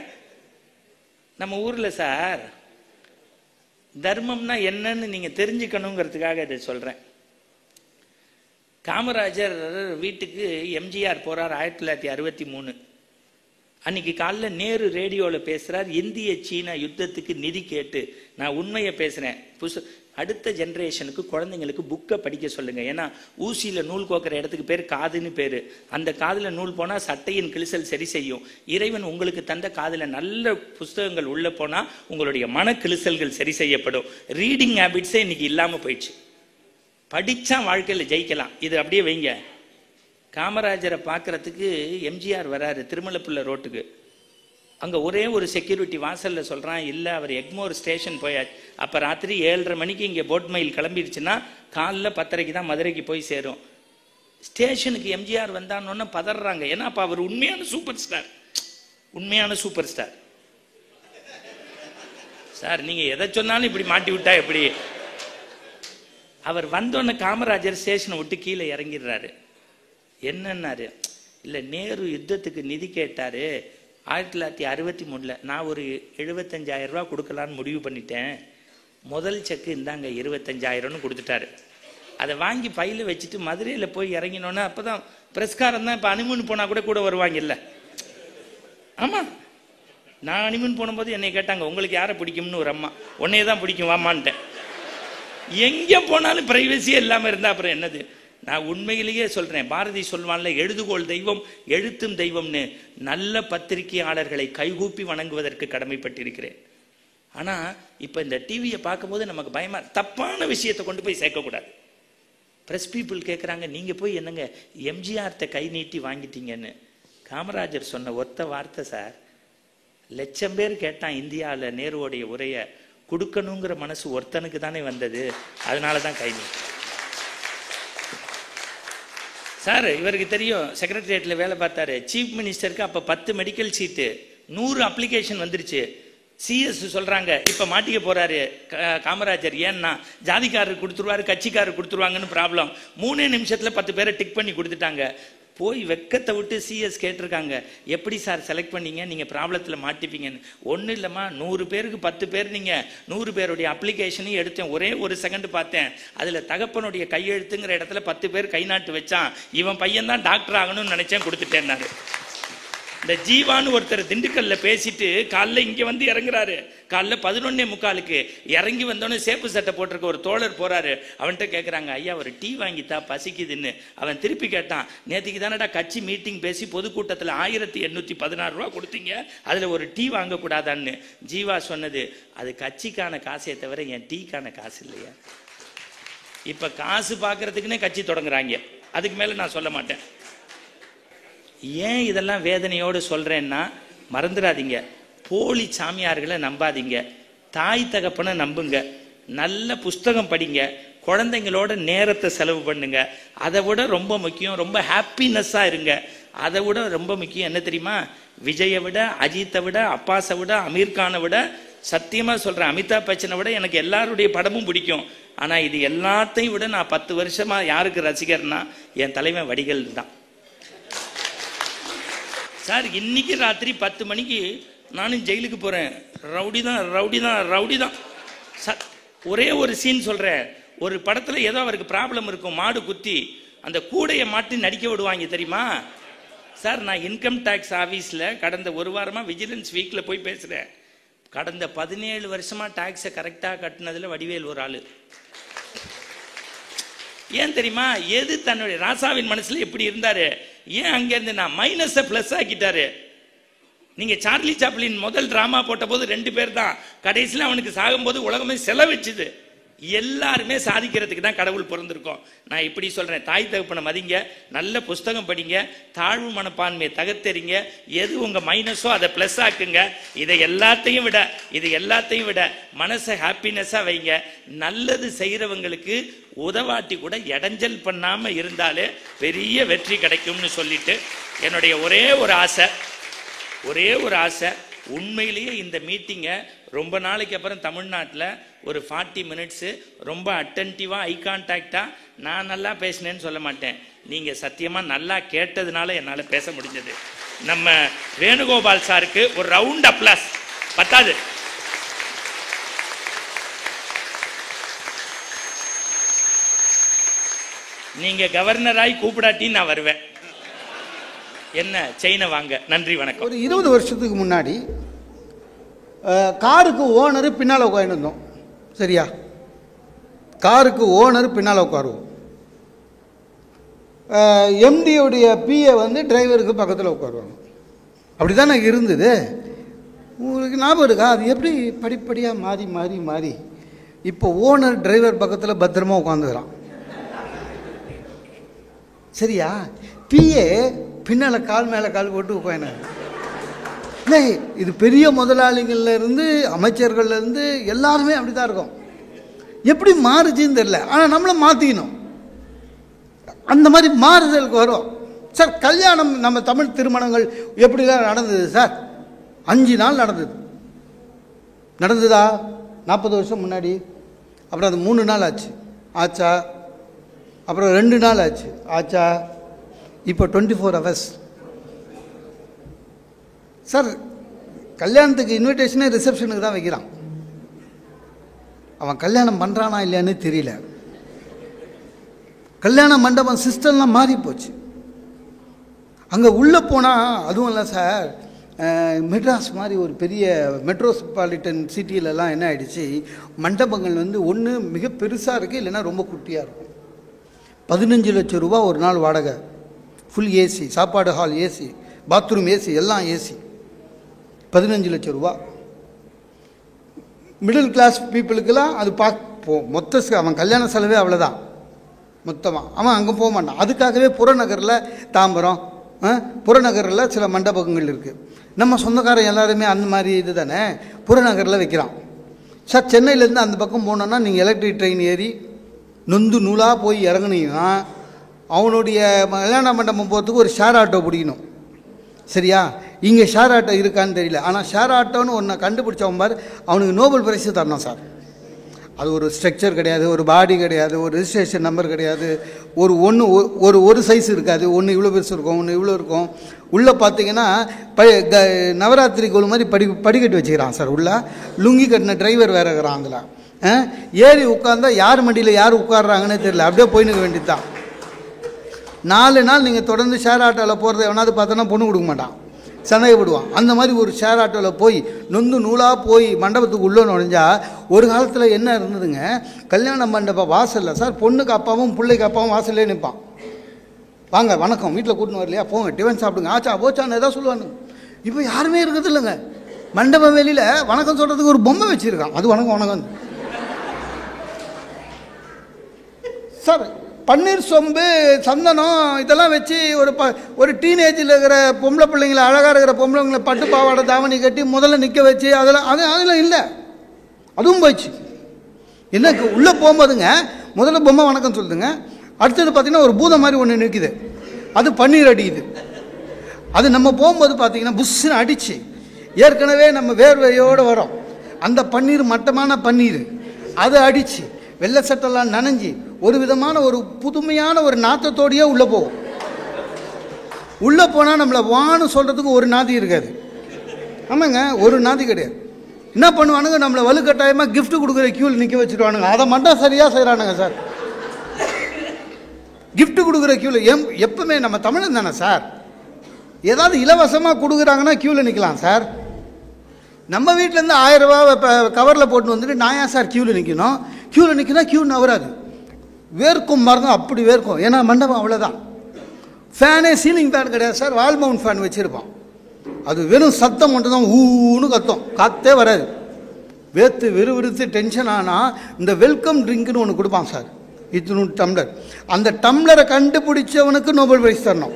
நம்ம ஊரில் சார் தர்மம்னா என்னன்னு நீங்கள் தெரிஞ்சுக்கணுங்கிறதுக்காக இதை சொல்கிறேன். காமராஜர் வீட்டுக்கு எம்ஜிஆர் போகிறார் 1963. அன்னைக்கு காலைல நேரு ரேடியோவில் பேசுகிறார், இந்திய சீனா யுத்தத்துக்கு நிதி கேட்டு. நான் உண்மையை பேசுகிறேன். அடுத்த ஜென்ரேஷனுக்கு குழந்தைங்களுக்கு புக்கை படிக்க சொல்லுங்க. ஏன்னா ஊசியில் நூல் கோக்கிற இடத்துக்கு பேர் காதுன்னு பேர். அந்த காதில் நூல் போனால் சட்டையின் கிழிசல் சரி செய்யும். இறைவன் உங்களுக்கு தந்த காதில் நல்ல புஸ்தகங்கள் உள்ள போனால் உங்களுடைய மன கிழிசல்கள் சரி செய்யப்படும். ரீடிங் ஹேபிட்ஸே இன்னைக்கு இல்லாமல் போயிடுச்சு. படித்தா வாழ்க்கையில் ஜெயிக்கலாம். இது அப்படியே வைங்க. காமராஜரை பார்க்கறதுக்கு எம்ஜிஆர் வராரு திருமலைப்புள்ள ரோட்டுக்கு. அங்கே ஒரே ஒரு செக்யூரிட்டி வாசலில் சொல்கிறான், இல்லை அவர் எக்மோர் ஸ்டேஷன் போயாச்சு. அப்போ ராத்திரி 7:30 மணிக்கு இங்கே போட் மயில் கிளம்பிடுச்சுன்னா காலைல 10:30 தான் மதுரைக்கு போய் சேரும். ஸ்டேஷனுக்கு எம்ஜிஆர் வந்தான்னு பதறாங்க. ஏன்னா அப்போ அவர் உண்மையான சூப்பர் ஸ்டார், உண்மையான சூப்பர் ஸ்டார். சார் நீங்கள் எதை சொன்னாலும் இப்படி மாட்டி விட்டா எப்படி? அவர் வந்தோடனே காமராஜர் ஸ்டேஷனை விட்டு கீழே இறங்கிடுறாரு. என்னன்னாரு, இல்லை நேரு யுத்தத்துக்கு நிதி கேட்டாரு 1963. நான் ஒரு 75,000 ரூபா கொடுக்கலான்னு முடிவு பண்ணிட்டேன். முதல் செக்கு இந்தாங்க 25,000ன்னு கொடுத்துட்டாரு. அதை வாங்கி பையில் வச்சுட்டு மதுரையில் போய் இறங்கினோன்னா அப்போ தான் பிரஸ்காரம் தான். இப்போ அனிமூன் போனால் கூட வருவாங்க இல்லை? ஆமாம், நான் அனிமூன் போனும்போது என்னை கேட்டாங்க, உங்களுக்கு யாரை பிடிக்கும்னு ஒரு அம்மா. உன்னையே தான் பிடிக்கும் வாமான்ட்டேன். எங்கே போனாலும் பிரைவசியே இல்லாமல் இருந்தால் அப்புறம் என்னது? நான் உண்மையிலேயே சொல்றேன், பாரதி சொல்வான்ல, எழுதுகோள் தெய்வம் எழுத்தும் தெய்வம்னு. நல்ல பத்திரிகையாளர்களை கைகூப்பி வணங்குவதற்கு கடமைப்பட்டிருக்கிறேன். ஆனா இப்ப இந்த டிவியை பார்க்கும்போது நமக்கு பயமா, தப்பான விஷயத்தை கொண்டு போய் சேர்க்கக்கூடாது. பிரஸ் பீப்புள் கேட்குறாங்க, நீங்க போய் என்னங்க எம்ஜிஆர்ட்ட கை நீட்டி வாங்கிட்டீங்கன்னு. காமராஜர் சொன்ன ஒத்த வார்த்தை சார், 1,00,000 பேர் கேட்டான் இந்தியாவில் நேருவோடைய உரையை, கொடுக்கணுங்கிற மனசு ஒருத்தனுக்கு தானே வந்தது, அதனால தான் கை நீட்டி. சார் இவருக்கு தெரியும், செக்ரட்டரியேட்டில் வேலை பார்த்தாரு. சீஃப் மினிஸ்டருக்கு அப்போ 10 மெடிக்கல் சீட்டு, 100 அப்ளிகேஷன் வந்துருச்சு. சிஎஸ் சொல்றாங்க இப்ப மாட்டிக்க போறாரு காமராஜர். ஏன்னா ஜாதிக்காரர் கொடுத்துருவாரு, கட்சிக்காரர் கொடுத்துருவாங்கன்னு ப்ராப்ளம். 3 நிமிஷத்துல 10 பேரை டிக் பண்ணி கொடுத்துட்டாங்க. போய் வெக்கத்தை விட்டு சிஎஸ் கேட்டிருக்காங்க, எப்படி சார் செலக்ட் பண்ணீங்க, நீங்க ப்ராப்ளத்தில் மாட்டிப்பீங்கன்னு. ஒன்றும் இல்லைம்மா, 100 பேருக்கு 10 பேர், நீங்க 100 பேருடைய அப்ளிகேஷனையும் எடுத்தேன், ஒரே ஒரு செகண்ட் பார்த்தேன், அதுல தகப்பனுடைய கையெழுத்துங்கிற இடத்துல 10 பேர் கை நாட்டு வச்சான், இவன் பையன் தான் டாக்டர் ஆகணும்னு நினைச்சேன், கொடுத்துட்டேன்னாரு. இந்த ஜீவான்னு ஒருத்தர் திண்டுக்கல்ல பேசிட்டு காலைல இங்க வந்து இறங்குறாரு. காலைல 11:45 இறங்கி வந்தோடனே சேப்பு சட்டை போட்டிருக்க ஒரு தோழர் போறாரு. அவன்கிட்ட கேட்கறாங்க, ஐயா ஒரு டீ வாங்கித்தா பசிக்குதுன்னு. அவன் திருப்பி கேட்டான், நேற்றுக்கு தானடா கட்சி மீட்டிங் பேசி பொதுக்கூட்டத்தில் 1816 ரூபா கொடுத்தீங்க, அதுல ஒரு டீ வாங்க கூடாதான்னு. ஜீவா சொன்னது, அது கட்சிக்கான காசை தவிர என் டீக்கான காசு இல்லையா. இப்ப காசு பாக்குறதுக்குன்னே கட்சி தொடங்குறாங்க, அதுக்கு மேல நான் சொல்ல மாட்டேன். ஏன் இதெல்லாம் வேதனையோடு சொல்றேன்னா, மறந்துடாதீங்க, போலி சாமியார்களை நம்பாதீங்க, தாய் தகப்பனை நம்புங்க, நல்ல புஸ்தகம் படிங்க, குழந்தைங்களோட நேரத்தை செலவு பண்ணுங்க. அதை விட ரொம்ப முக்கியம், ரொம்ப ஹாப்பினஸ்ஸா இருங்க. அதை விட ரொம்ப முக்கியம் என்ன தெரியுமா, விஜயை விட, அஜித்தை விட, அப்பாஸை விட, அமீர்கானை விட, சத்தியமா சொல்றேன், அமிதாப் பச்சனை விட எனக்கு எல்லாருடைய படமும் பிடிக்கும். ஆனா இது எல்லாத்தையும் விட நான் 10 வருஷமா யாருக்கு ரசிகர்னா என் தலைவன் வடிவேல் தான் சார். இன்னைக்கு ராத்திரி 10 மணிக்கு நானும் ஜெயிலுக்கு போறேன். ரவுடி தான் ரவுடி தான் ரவுடி தான் சார். ஒரே ஒரு சீன் சொல்றேன். ஒரு படத்துல ஏதோ அவருக்கு ப்ராப்ளம் இருக்கும், மாடு குத்தி அந்த கூடையை மாட்டி நடிக்க விடுவாங்க தெரியுமா சார். நான் இன்கம் டேக்ஸ் ஆஃபீஸில் கடந்த 1 வாரமா விஜிலன்ஸ் வீக்ல போய் பேசுறேன். கடந்த 17 வருஷமா டாக்ஸை கரெக்டாக கட்டினதுல வடிவேல் ஒரு ஆளு. ஏன் தெரியுமா, எது தன்னுடைய ராசாவின் மனசுல எப்படி இருந்தாரு, ஏன் அங்கிருந்து நான் மைனஸை பிளஸ் ஆக்கிட்டாரு. நீங்க சார்லி சாப்ளின் முதல் டிராமா போட்ட போது 2 பேர் தான், கடைசியில் அவனுக்கு சாகும்போது உலகமே செலவச்சுது. எல்லாருமே சாதிக்கிறதுக்கு தான் கடவுள் பிறந்திருக்கோம். நான் இப்படி சொல்றேன், தாய் தகப்பனை மதிங்க, நல்ல புஸ்தகம் படிங்க, தாழ்வு மனப்பான்மையை தகர்த்தெறிங்க, எது உங்க மைனஸோ அதை பிளஸ் ஆக்குங்க. இது எல்லாத்தையும் விட மனசை ஹாப்பினஸா வைங்க. நல்லது செய்யறவங்களுக்கு உதவாட்டி கூட இடைஞ்சல் பண்ணாம இருந்தாலே பெரிய வெற்றி கிடைக்கும்னு சொல்லிட்டு என்னுடைய ஒரே ஒரு ஆசை, உண்மையிலேயே இந்த மீட்டிங்கை ரொம்ப நாளைக்கு அப்புறம் தமிழ்நாட்டில் ஒரு 40 மினிட்ஸு ரொம்ப அட்டன்டிவாக ஐ கான்டாக்டாக, நான் நல்லா பேசினேன்னு சொல்ல மாட்டேன், நீங்கள் சத்தியமாக நல்லா கேட்டதுனால என்னால் பேச முடிஞ்சது. நம்ம வேணுகோபால் சாருக்கு ஒரு ரவுண்ட் அப்ளாஸ். பத்தாது, நீங்கள் கவர்னராய் கூப்பிடாட்டி நான் வருவேன். என்ன செயினை வாங்க. நன்றி, வணக்கம். ஒரு 20 வருஷத்துக்கு முன்னாடி காருக்கு ஓனர் பின்னால் உட்காந்துருந்தோம். சரியா? காருக்கு ஓனர் பின்னால் உட்காருவோம். எம்டியோடைய பிஏ வந்து டிரைவருக்கு பக்கத்தில் உட்காருவாங்க. அப்படி தானே இருந்தது. உங்களுக்கு ஞாபகம் இருக்கா? அது எப்படி படிப்படியாக மாறி மாறி மாறி இப்போ ஓனர் டிரைவர் பக்கத்தில் பத்திரமா உட்காந்துக்கிறான். சரியா? பிஏ பின்னால் கால் மேலே கால் போட்டு உட்காந்து. இல்லை, இது பெரிய முதலாளிகள்லேருந்து அமைச்சர்கள்லேருந்து எல்லாருமே அப்படி தான் இருக்கும். எப்படி மாறுச்சுன்னு தெரியல, ஆனால் நம்மளை மாற்றிக்கணும். அந்த மாதிரி மாறுதலுக்கு வரும். சார், கல்யாணம் நம்ம தமிழ் திருமணங்கள் எப்படிலாம் நடந்தது சார்? 5 நாள் நடந்ததா 40 வருஷம் முன்னாடி. அப்புறம் அது 3 நாள் ஆச்சா? அப்புறம் 2 நாள் ஆச்சா? இப்போ 24 hours. சார், கல்யாணத்துக்கு இன்விடேஷனே ரிசப்ஷனுக்கு தான் வைக்கிறான். அவன் கல்யாணம் பண்ணுறானா இல்லையான்னு தெரியல. கல்யாண மண்டபம் சிஸ்டம்லாம் மாறி போச்சு. அங்கே உள்ளே போனால், அதுவும் இல்லை சார், மெட்ராஸ் மாதிரி ஒரு பெரிய மெட்ரோபாலிட்டன் சிட்டியிலலாம் என்ன ஆகிடுச்சு, மண்டபங்கள் வந்து ஒன்று மிக பெருசாக இருக்குது, இல்லைன்னா ரொம்ப குட்டியாக இருக்கும். 15 லட்சம் ரூபா ஒரு நாள் வாடகை, ஃபுல் ஏசி, சாப்பாடு ஹால் ஏசி, பாத்ரூம் ஏசி, எல்லாம் ஏசி. 15 லட்சம் ரூபா. மிடில் கிளாஸ் பீப்புளுக்கெல்லாம் அது மொத்த அவன் கல்யாண செலவே அவ்வளோதான் மொத்தமாக. அவன் அங்கே போக மாட்டான். அதுக்காகவே புறநகரில், தாம்பரம் புறநகரில் சில மண்டபங்கள் இருக்குது. நம்ம சொந்தக்காரன் எல்லாருமே அந்த மாதிரி இது தானே புறநகரில் வைக்கிறான். சார், சென்னையிலேருந்து அந்த பக்கம் போனோன்னா நீங்கள் எலக்ட்ரிக் ட்ரெயின் ஏறி நொந்து நூலாக போய் இறங்குனீங்கன்னா அவனுடைய கல்யாண மண்டபம் போகிறதுக்கு ஒரு ஷேர் ஆட்டோ பிடிக்கணும். சரியா? இங்கே ஷேர் ஆட்டோ இருக்கான்னு தெரியல. ஆனால் ஷேர் ஆட்டோன்னு ஒன்றை கண்டுபிடிச்சவன் பார், அவனுக்கு நோபல் பரிசு தரணும் சார். அது ஒரு ஸ்ட்ரக்சர் கிடையாது, ஒரு பாடி கிடையாது, ஒரு ரெஜிஸ்ட்ரேஷன் நம்பர் கிடையாது, ஒரு சைஸ் இருக்காது. ஒன்று இவ்வளோ பெருசு இருக்கும், ஒன்று இவ்வளோ இருக்கும். உள்ளே பார்த்தீங்கன்னா நவராத்திரி கோல் மாதிரி படிக்கட்டு வச்சுக்கிறான் சார். உள்ள லுங்கி கட்டின டிரைவர் வேற இருக்கிறான். அதில் ஏறி உட்காந்தா யார் மண்டியில் யார் உட்காடுறாங்கன்னே தெரியல. அப்படியே போயினுக்க வேண்டியது தான். 4 நாள் நீங்கள் தொடர்ந்து ஷேர் ஆட்டோவில் போகிறத எவனாவது பார்த்தோன்னா பொண்ணு கொடுக்க மாட்டான், சந்தேகப்படுவான். அந்த மாதிரி ஒரு ஷேர் ஆட்டோவில் போய் நொந்து நூலாக போய் மண்டபத்துக்கு உள்ளே நுழைஞ்சா, ஒரு காலத்தில் என்ன இருந்ததுங்க, கல்யாண மண்டபம் வாசலில் சார் பொண்ணுக்கு அப்பாவும் பிள்ளைக்கு அப்பாவும் வாசல்லே நிற்பான். வாங்க, வணக்கம், வீட்டில் கூட்டின்னு வரலையா, போங்க டிஃபன் சாப்பிடுங்க, ஆச்சா போச்சான்னு எதாவது சொல்லுவானுங்க. இப்போ யாருமே இருக்கிறது இல்லைங்க. மண்டபம் வெளியில் வணக்கம் சொல்கிறதுக்கு ஒரு பொம்மை வச்சுருக்கான். அது வணக்கம் சார். பன்னீர் சொம்பு, சந்தனம் இதெல்லாம் வச்சு ஒரு டீனேஜில் இருக்கிற பொம்பளை பிள்ளைங்களை, அழகாக இருக்கிற பொம்பளைங்களை பட்டு பாவாடை தாவணி கட்டி முதல்ல நிற்க வச்சு அதெல்லாம் இல்லை. அதுவும் போயிடுச்சு. என்ன, உள்ளே போகும்போதுங்க முதல்ல பொம்மை வணக்கம் சொல்லுதுங்க. அடுத்தது பார்த்தீங்கன்னா ஒரு பூதம் மாதிரி ஒன்று நிற்குது, அது பன்னீர் அடிக்குது. அது நம்ம போகும்போது பார்த்தீங்கன்னா புஷ்ஷுன்னு அடிச்சு, ஏற்கனவே நம்ம வேர்வையோடு வரோம், அந்த பன்னீர் மட்டமான பன்னீர் அதை அடித்து வெள்ளை சட்டெல்லாம் நனைஞ்சி ஒரு விதமான ஒரு புதுமையான ஒரு நாத்தத்தோடையே உள்ளே போகும். உள்ளே போனால் நம்மளை வான்னு சொல்கிறதுக்கு ஒரு நாதி இருக்காது. ஆமாங்க, ஒரு நாதி கிடையாது. என்ன பண்ணுவானுங்க, நம்மளை வலுக்கட்டாயமாக கிஃப்ட் கொடுக்குற கியூவில் நிற்க வச்சுருவானுங்க. அதை மட்டும் சரியாக செய்கிறானுங்க சார். கிஃப்ட் கொடுக்குற கியூவில் எப்பவுமே நம்ம தமிழன் தானே சார். ஏதாவது இலவசமாக கொடுக்குறாங்கன்னா கியூவில் நிற்கலாம் சார். நம்ம வீட்டிலேருந்து 1000 ரூபா கவரில் போட்டு வந்துட்டு நான் ஏன் சார் கியூவில் நிற்கணும்? கியூவில் நிற்கினா கியூ நவராது, வேர்க்கும் மரம் அப்படி வேர்க்கும். ஏன்னா மண்டபம் அவ்வளோதான். ஃபேனே சீலிங் ஃபேன் கிடையாது சார், வால் மவுண்ட் ஃபேன் வச்சுருப்பான். அது வெறும் சத்தம் மட்டும் தான் ஊன்னு கத்தும், காத்தே வராது. வேத்து விறுவிறுத்து டென்ஷன் ஆனால் இந்த வெல்கம் ட்ரிங்க்னு ஒன்று கொடுப்பான் சார், இத்தினூண்டு டம்ளர். அந்த டம்ளரை கண்டுபிடிச்சவனுக்கு நோபல் பிரைஸ் தரணும்.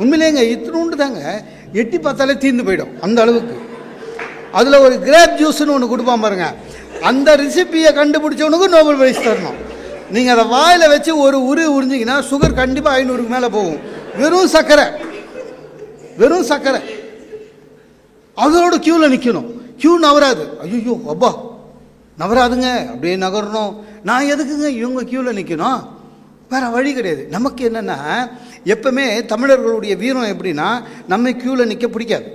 உண்மையிலேங்க இத்தினூண்டு தாங்க, எட்டி பார்த்தாலே தீர்ந்து போயிடும் அந்த அளவுக்கு. அதில் ஒரு கிரேப் ஜூஸ்னு ஒன்று கொடுப்பான் பாருங்க, அந்த ரெசிபியை கண்டுபிடிச்சவனுக்கு நோபல் பிரைஸ் தரணும். நீங்கள் அதை வாயில் வச்சு ஒரு உறிஞ்சிங்கன்னா சுகர் கண்டிப்பாக 500க்கு மேலே போகும். வெறும் சர்க்கரை, வெறும் சர்க்கரை. அதோட க்யூவில் நிற்கணும். க்யூ நவராது. ஐயோ அப்பா நவராதுங்க, அப்படியே நகரணும். நான் எதுக்குங்க இவங்க க்யூவில் நிற்கணும்? வேறு வழி கிடையாது. நமக்கு என்னென்னா எப்பவுமே தமிழர்களுடைய வீரம் எப்படின்னா, நம்ம க்யூவில் நிற்க பிடிக்காது.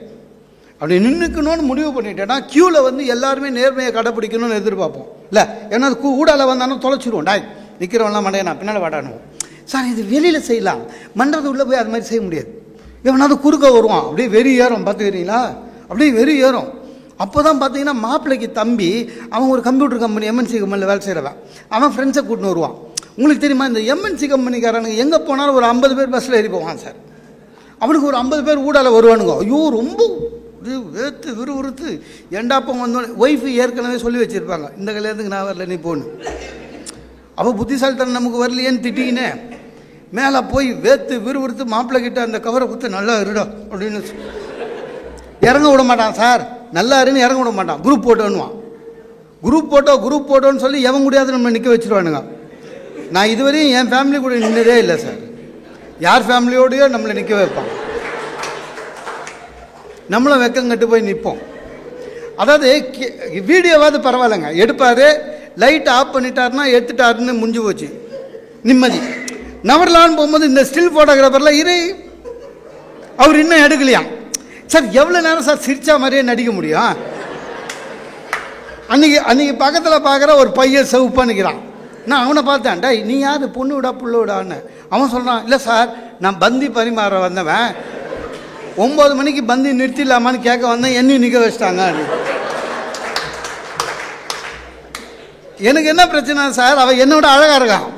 அப்படி நின்றுக்கணும்னு முடிவு பண்ணிட்டேன்னா க்யூவில் வந்து எல்லாருமே நேர்மையை கடைப்பிடிக்கணும்னு எதிர்பார்ப்போம் இல்லை. ஏன்னா ஊடால வந்தாலும் தொலைச்சிடுவோம். டாய் நிற்கிறவன்லாம் மண்டையை நான் பின்னால் வாடானுவோம். சார் இது வெளியில் செய்யலாம், மண்டபத்து உள்ளே போய் அது மாதிரி செய்ய முடியாது. எவனாவது குறுக்க வருவான், அப்படியே வெறி ஏறும். பார்த்துக்கிறீங்களா, அப்படியே வெறி ஏறும். அப்போ தான் பார்த்தீங்கன்னா மாப்பிள்ளைக்கு தம்பி அவன் ஒரு கம்ப்யூட்டர் கம்பெனி எம்என்சி கம்பெனியில் வேலை செய்கிறவன், அவன் ஃப்ரெண்ட்ஸை கூட்டின்னு வருவான். உங்களுக்கு தெரியுமா, இந்த எம்என்சி கம்பெனிக்காரனுங்க எங்கே போனாலும் ஒரு 50 பேர் பஸ்ஸில் ஏறி போவான் சார். அவனுக்கு ஒரு 50 பேர் ஊடால வருவானுங்க. ஐயோ ரொம்ப வேத்து விறுவிறுத்து ஏண்டாப்பம் வந்தோடனே ஒய்ஃபு ஏற்கனவே சொல்லி வச்சுருப்பாங்க, இந்த கல்யாணத்துக்கு நான் வரல நீ போன்னு. அப்போ புத்திசாலித்தனம் நமக்கு வரலையேன்னு திட்டிக்கினே மேலே போய் வேத்து விறுவிறுத்து மாப்பிள்ளை கிட்ட அந்த கவரை கொடுத்து நல்லா இருடா அப்படின்னு இறங்க விட மாட்டான் சார். நல்லா இருன்னு இறங்க விட மாட்டான். குரூப் போட்டோன்னுவான். குரூப் போட்டோன்னு சொல்லி எவன் முடியாது நம்ம நிற்க வச்சுருவானுங்க. நான் இதுவரையும் என் ஃபேமிலி கூட நின்றதே இல்லை சார். யார் ஃபேமிலியோடையோ நம்மளை நிற்க வைப்பான், நம்மளும் வெக்கங்கட்டு போய் நிற்போம். அதாவது வீடியோவாவது பரவாயில்லைங்க, எடுப்பார், லைட் ஆஃப் பண்ணிட்டாருன்னா எடுத்துட்டாருன்னு முடிஞ்சு போச்சு, நிம்மதி. நவர்லான்னு போகும்போது இந்த ஸ்டில் ஃபோட்டோகிராஃபர்லாம் அவர் இன்னும் எடுக்கலையாம் சார். எவ்வளோ நேரம் சார் சிரிச்சா மாதிரியே நடிக்க முடியும்? அன்னைக்கு பக்கத்தில் பார்க்குற ஒரு பையன் செவப்பாக நிற்கிறான். நான் அவனை பார்த்தேன், டே நீ யார் பொண்ணு விடா புள்ள விடான்னு. அவன் சொல்கிறான், இல்லை சார் நான் பந்தி பரிமாற வந்தவன், 9 மணிக்கு பந்தி நிறுத்திடலாமான்னு கேட்க வந்தேன், என்னையும் நிற்க வச்சிட்டாங்க. எனக்கு என்ன பிரச்சனை சார், அவன் என்னோட அழகாக இருக்கான்.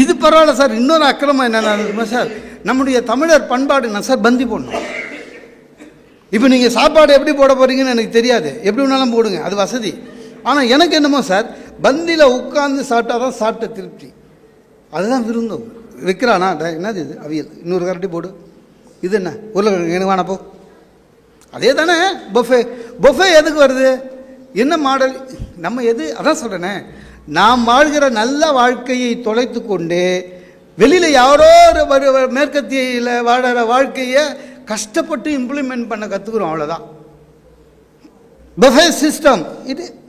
இது பரவாயில்ல சார். இன்னொரு அக்கிரமம் என்னென்ன சார், நம்முடைய தமிழர் பண்பாடு என்ன சார், பந்தி போடணும். இப்போ நீங்கள் சாப்பாடு எப்படி போட போகிறீங்கன்னு எனக்கு தெரியாது, எப்படி வேணாலும் போடுங்க, அது வசதி. ஆனால் எனக்கு என்னமோ சார், பந்தியில் உட்காந்து சாப்பிட்டா தான் சாப்பிட்ட திருப்தி. அதுதான் விருந்தம். வைக்கிறானா என்னது இது அவியல், இன்னொரு கரண்டி போடு, இது என்ன உருளைக்கிழங்கு எனக்கு வேணப்போ, அதே தானே பொஃபே. பொஃபே எதுக்கு வருது, என்ன மாடல், நம்ம எது, அதான் சொல்கிறேனே, நாம் வாழ்கிற நல்ல வாழ்க்கையை தொலைத்து கொண்டு வெளியில் யாரோ ஒரு மேற்கத்தியில் வாழற வாழ்க்கையை கஷ்டப்பட்டு இம்ப்ளிமெண்ட் பண்ண கற்றுக்குறோம், அவ்வளோதான். பஃபே சிஸ்டம்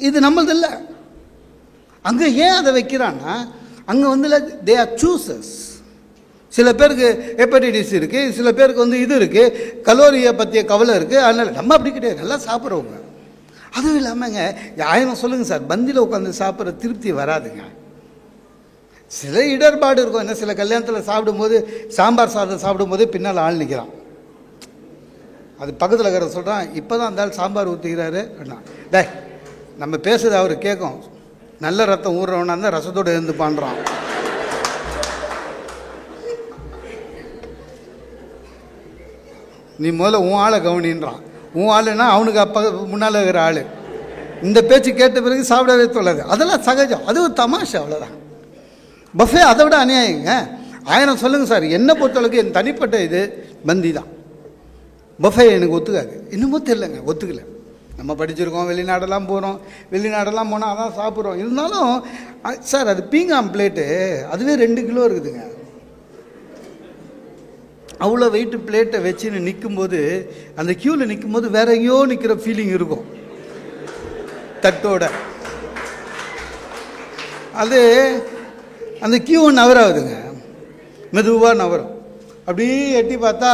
இது நம்மளது இல்லை. அங்கே ஏன் அதை வைக்கிறான்னா, அங்கே வந்து தே ஆர் சூசஸ். சில பேருக்கு ஹெப்படைட்டிஸ் இருக்குது, சில பேருக்கு வந்து இது இருக்குது, கலோரியை பற்றிய கவலை இருக்குது. அதனால் நம்ம அப்படி கிடையாது, நல்லா சாப்பிட்றவங்க. அதுவும் இல்லாமங்க, 1000 சொல்லுங்கள் சார், பந்தியில் உட்காந்து சாப்பிட்ற திருப்தி வராதுங்க. சில இடர்பாடு இருக்கும். என்ன, சில கல்யாணத்தில் சாப்பிடும்போது சாம்பார் சாதம் சாப்பிடும்போது பின்னால் ஆள் நிற்கிறான். அது பக்கத்தில் இருக்கிற சொல்கிறான், இப்போ தான் அந்த ஆள் சாம்பார் ஊற்றிக்கிறாரு அப்படின்னா, டே நம்ம பேசுறது அவர் கேட்கும், நல்ல ரத்தம் ஊறுறவனா இருந்தால் ரசத்தோடு இருந்து பண்ணுறான். நீ முதல்ல உன் ஆளை கவனின்றான். உன் ஆளுன்னா அவனுக்கு அப்போ முன்னால் இருக்கிற ஆள். இந்த பேச்சு கேட்ட பிறகு சாப்பிடவே தொல்லாது. அதெல்லாம் சகஜம், அது ஒரு தமாஷை, அவ்வளோதான். பஃபே அதை விட அநியாயங்க. 1000 சொல்லுங்கள் சார், என்னை பொறுத்தளவுக்கு என் தனிப்பட்ட இது பந்தி தான். பஃபே எனக்கு ஒத்துக்காது, இன்னமும் தெரிலங்க, ஒத்துக்கலை. நம்ம படிச்சிருக்கோம், வெளிநாடெல்லாம் போகிறோம், வெளிநாடெல்லாம் போனால் அதான் சாப்பிட்றோம். இருந்தாலும் சார் அது பீங்காம் பிளேட்டு அதுவே 2 கிலோ இருக்குதுங்க. அவ்வளோ வெயிட்டு பிளேட்டை வச்சுன்னு நிற்கும்போது, அந்த க்யூவில் நிற்கும்போது வேற எங்கேயோ நிற்கிற ஃபீலிங் இருக்கும் தட்டோட. அது அந்த க்யூ நவராகுதுங்க, மெதுவாக நவரும். அப்படியே எட்டி பார்த்தா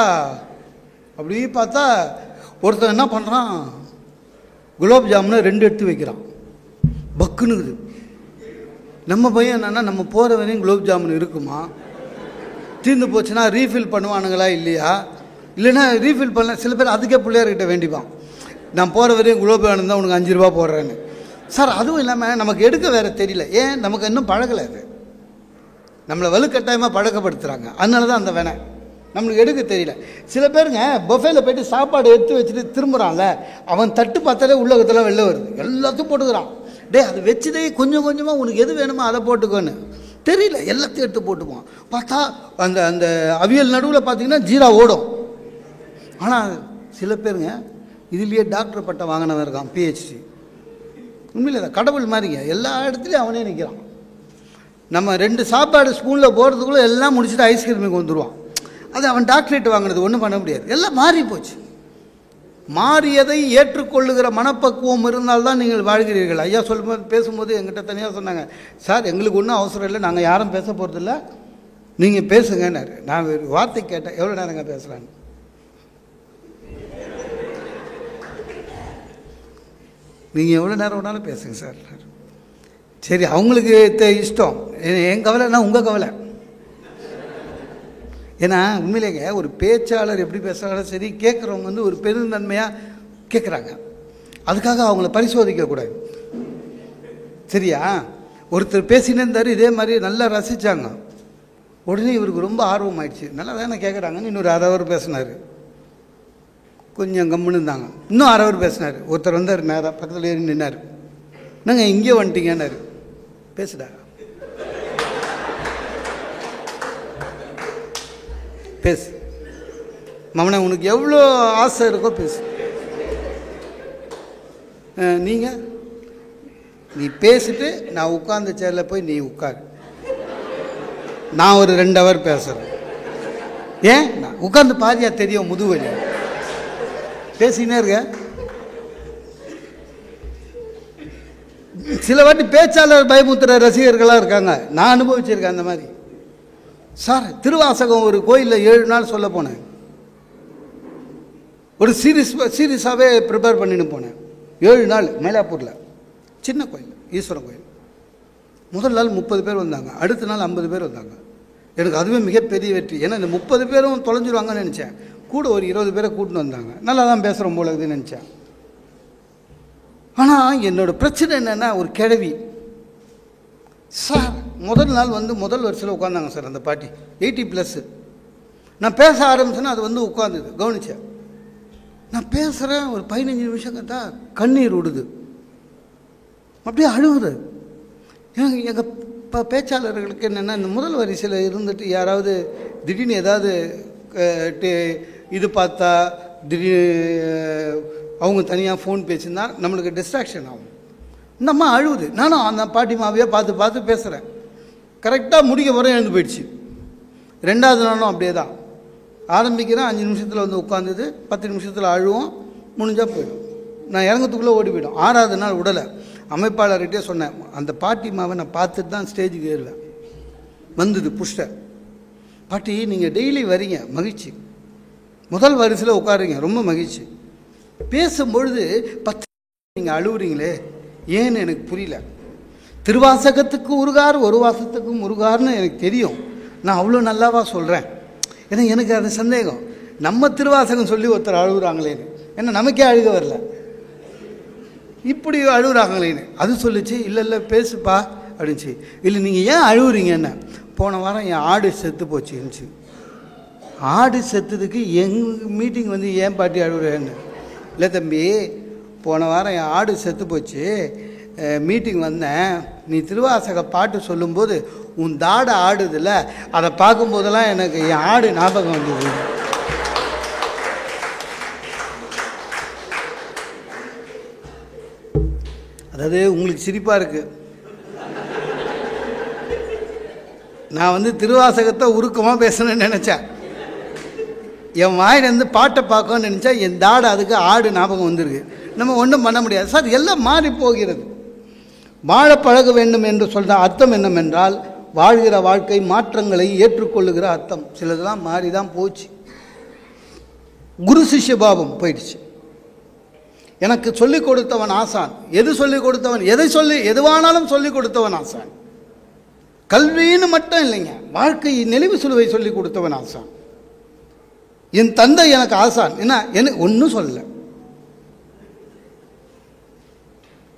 ஒருத்தன் என்ன பண்ணுறான், குலோப் ஜாமுனை 2 எடுத்து வைக்கிறான். பக்குனுக்குது. நம்ம பையன் என்னன்னா, நம்ம போகிற வரையும் குலோப் ஜாமுன் இருக்குமா, தீர்ந்து போச்சுன்னா ரீஃபில் பண்ணுவானுங்களா இல்லையா, இல்லைன்னா ரீஃபில் பண்ண சில பேர் அதுக்கே பிள்ளையார்கிட்ட வேண்டிப்பான், நான் போகிற வரையும் குலோப் ஜாமுன் தான் உனக்கு 5 ரூபா போடுறேன்னு. சார் அதுவும் இல்லாமல் நமக்கு எடுக்க வேறு தெரியல. ஏன், நமக்கு இன்னும் பழகலை. அது நம்மளை வலுக்கட்டாயமாக பழக்கப்படுத்துகிறாங்க. அதனால தான் அந்த வேணை நம்மளுக்கு எடுக்க தெரியல. சில பேருங்க பஃபேல போய்ட்டு சாப்பாடு எடுத்து வச்சுட்டு திரும்புகிறான்ல, அவன் தட்டு பார்த்தாலே உள்ளகத்தில் வெளில வருது, எல்லாத்தையும் போட்டுக்கிறான். டே அது வச்சுதே கொஞ்சம் கொஞ்சமாக உனக்கு எது வேணுமோ அதை போட்டுக்கோன்னு தெரியல, எல்லாத்தையும் எடுத்து போட்டுப்பான். பார்த்தா அந்த அந்த அவியல் நடுவில் பார்த்தீங்கன்னா ஜீரா ஓடும். ஆனால் சில பேருங்க இதுலேயே டாக்டர் பட்டம் வாங்கினவன் இருக்கான், PhD. உண்மையில் தான் கடவுள் மாதிரிங்க, எல்லா இடத்துலையும் அவனே நிற்கிறான். நம்ம 2 சாப்பாடு ஸ்பூனில் போகிறதுக்குள்ளே எல்லாம் முடிச்சுட்டு ஐஸ்கிரீமுக்கு வந்துடுவான். அது அவன் டாக்டரேட் வாங்கினது, ஒன்றும் பண்ண முடியாது. எல்லாம் மாறி போச்சு. மாறியதை ஏற்றுக்கொள்ளுகிற மனப்பக்குவம் இருந்தால்தான் நீங்கள் வாழ்கிறீர்கள். ஐயா சொல்லும்போது பேசும்போது எங்கிட்ட தனியாக சொன்னாங்க, சார் எங்களுக்கு ஒன்றும் அவசரம் இல்லை, நாங்கள் யாரும் பேச போகிறதில்ல, நீங்கள் பேசுங்கன்னாரு. நான் ஒரு வார்த்தை கேட்டேன், எவ்வளோ நேரங்க பேசலான்னு. நீங்கள் எவ்வளோ நேரம் வேணாலும் பேசுங்க சார். சரி, அவங்களுக்கு இஷ்டம், என் கவலைன்னா உங்கள் கவலை. ஏன்னா உண்மையிலேங்க ஒரு பேச்சாளர் எப்படி பேசுகிறாலும் சரி, கேட்குறவங்க வந்து ஒரு பெருந்தன்மையாக கேட்குறாங்க. அதுக்காக அவங்கள பரிசோதிக்கக்கூடாது. சரியா? ஒருத்தர் பேசினே இருந்தார், இதே மாதிரி நல்லா ரசித்தாங்க. உடனே இவருக்கு ரொம்ப ஆர்வம் ஆயிடுச்சு, நல்லா தானே கேட்குறாங்கன்னு இன்னொரு 1/2 ஹவர் பேசினார். கொஞ்சம் கம்முன்னு இருந்தாங்க. இன்னும் 1/2 ஹவர் பேசினார். ஒருத்தர் வந்தார், நேராக பக்கத்தில் ஏறி நின்னார். நாங்கள் இங்கே வந்துட்டீங்கன்னாரு. பேசுடா, பேசு மமனை, உனக்கு எவ்வளோ ஆசை இருக்கோ பேசு. நீங்கள் நீ பேசிட்டு நான் உட்கார்ந்த சேரில் போய் நீ உட்காரு, நான் ஒரு 2 ஹவர் பேசுகிறேன். ஏன் நான் உட்கார்ந்து பாதியா தெரியும் முதுவலி, பேசினே இருக்க. சில வாட்டி பேச்சாளர் பயமுத்துற ரசிகர்களாக இருக்காங்க, நான் அனுபவிச்சிருக்கேன் அந்த மாதிரி. சார் திருவாசகம் ஒரு கோயிலில் 7 நாள் சொல்ல போனேன். ஒரு சீரியஸாகவே ப்ரிப்பேர் பண்ணிட்டு போனேன். 7 நாள் மயிலாப்பூரில் சின்ன கோயில், ஈஸ்வரன் கோயில். முதல் நாள் 30 பேர் வந்தாங்க, அடுத்த நாள் 50 பேர் வந்தாங்க. எனக்கு அதுவே மிகப்பெரிய வெற்றி. ஏன்னா இந்த 30 பேரும் தொலைஞ்சிருவாங்கன்னு நினச்சேன். கூட ஒரு 20 பேரை கூட்டின்னு வந்தாங்க. நல்லா தான் பேசுகிறோம் போல இருக்குதுன்னு நினச்சேன். ஆனால் என்னோட பிரச்சனை என்னென்னா, ஒரு கிழவி சார் முதல் நாள் வந்து முதல் வரிசையில் உட்காந்தாங்க சார். அந்த பாட்டி 80+. நான் பேச ஆரம்பிச்சேன்னா அது வந்து உட்காந்துது, கவனித்தேன். நான் பேசுகிறேன், ஒரு 15 நிமிஷம் கேட்டா கண்ணீர் விடுது, அப்படியே அழுகுது. எங்கள் பேச்சாளர்களுக்கு என்னென்னா, இந்த முதல் வரிசையில் இருந்துட்டு யாராவது திடீர்னு ஏதாவது இது பார்த்தா, திடீர்னு அவங்க தனியாக ஃபோன் பேசினா நம்மளுக்கு டிஸ்ட்ராக்ஷன் ஆகும். இந்த அம்மா அழுவுது. நானும் அந்த பாட்டி மாவையே பார்த்து பார்த்து பேசுகிறேன். கரெக்டாக முடிக்க வர எழுந்து போயிடுச்சு. 2வது நாளும் அப்படியே தான். ஆரம்பிக்கிறேன், 5 நிமிஷத்தில் வந்து உட்காந்துது, 10 நிமிஷத்தில் அழுவோம், முடிஞ்சால் போயிடும். நான் இறங்கத்துக்குள்ளே ஓடி போயிடும். 6வது நாள் விடலை. அமைப்பாளர்கிட்டே சொன்னேன், அந்த பாட்டி மாவை நான் பார்த்துட்டு தான் ஸ்டேஜுக்கு ஏறுவேன். வந்தது புஷ்ட பாட்டி, நீங்கள் டெய்லி வரீங்க, மகிழ்ச்சி. முதல் வரிசையில் உட்காருங்க, ரொம்ப மகிழ்ச்சி. பேசும்பொழுது 10 நீங்கள் அழுவுறீங்களே ஏன்னு எனக்கு புரியல. திருவாசகத்துக்கு உருகார், ஒரு வாசத்துக்கு முருகார்னு எனக்கு தெரியும். நான் அவ்வளோ நல்லாவா சொல்கிறேன்? ஏன்னா எனக்கு அது சந்தேகம், நம்ம திருவாசகம் சொல்லி ஒருத்தர் அழுகுறாங்களேன்னு. ஏன்னா நமக்கே அழுக வரல, இப்படி அழுகுறாங்களேன்னு. அது சொல்லிச்சு, இல்லை இல்லை பேசுப்பா அப்படின்ச்சு. இல்லை நீங்கள் ஏன் அழுகுறீங்கன்னு, போன வாரம் என் ஆடு செத்து போச்சுன்னுச்சு. ஆடு செத்துதுக்கு எங்கள் மீட்டிங் வந்து ஏன் பாட்டி அழுகுறேன்னு. இல்லை தம்பி, போன வாரம் என் ஆடு செத்து போச்சு, மீட்டிங் வந்தேன், நீ திருவாசக பாட்டு சொல்லும்போது உன் தாடை ஆடுதில்ல, அதை பார்க்கும்போதெல்லாம் எனக்கு என் ஆடு ஞாபகம் வந்தது. அதாவது உங்களுக்கு சிரிப்பாக இருக்குது. நான் வந்து திருவாசகத்தை உருக்கமாக பேசணும்னு நினச்சேன். என் வாயிலேருந்து பாட்டை பார்க்கணும்னு நினச்சா என் தாடை அதுக்கு ஆடு ஞாபகம் வந்துருக்கு. நம்ம ஒன்றும் பண்ண முடியாது சார், எல்லாம் மாறி போகிறது. வாழ பழக வேண்டும் என்று சொல்கிற அர்த்தம் என்னவென்றால், வாழ்கிற வாழ்க்கை மாற்றங்களை ஏற்றுக்கொள்ளுகிற அர்த்தம். சிலதெல்லாம் மாறி தான் போச்சு. குரு சிஷ்ய பாவம் போயிடுச்சு. எனக்கு சொல்லிக் கொடுத்தவன் ஆசான். எது சொல்லிக் கொடுத்தவன், எதுவானாலும் சொல்லிக் கொடுத்தவன் ஆசான். கல்வின்னு மட்டும் இல்லைங்க, வாழ்க்கை நெளிவு சுழுவை சொல்லிக் கொடுத்தவன் ஆசான். என் தந்தை எனக்கு ஆசான். என்ன எனக்கு ஒன்றும் சொல்லலை.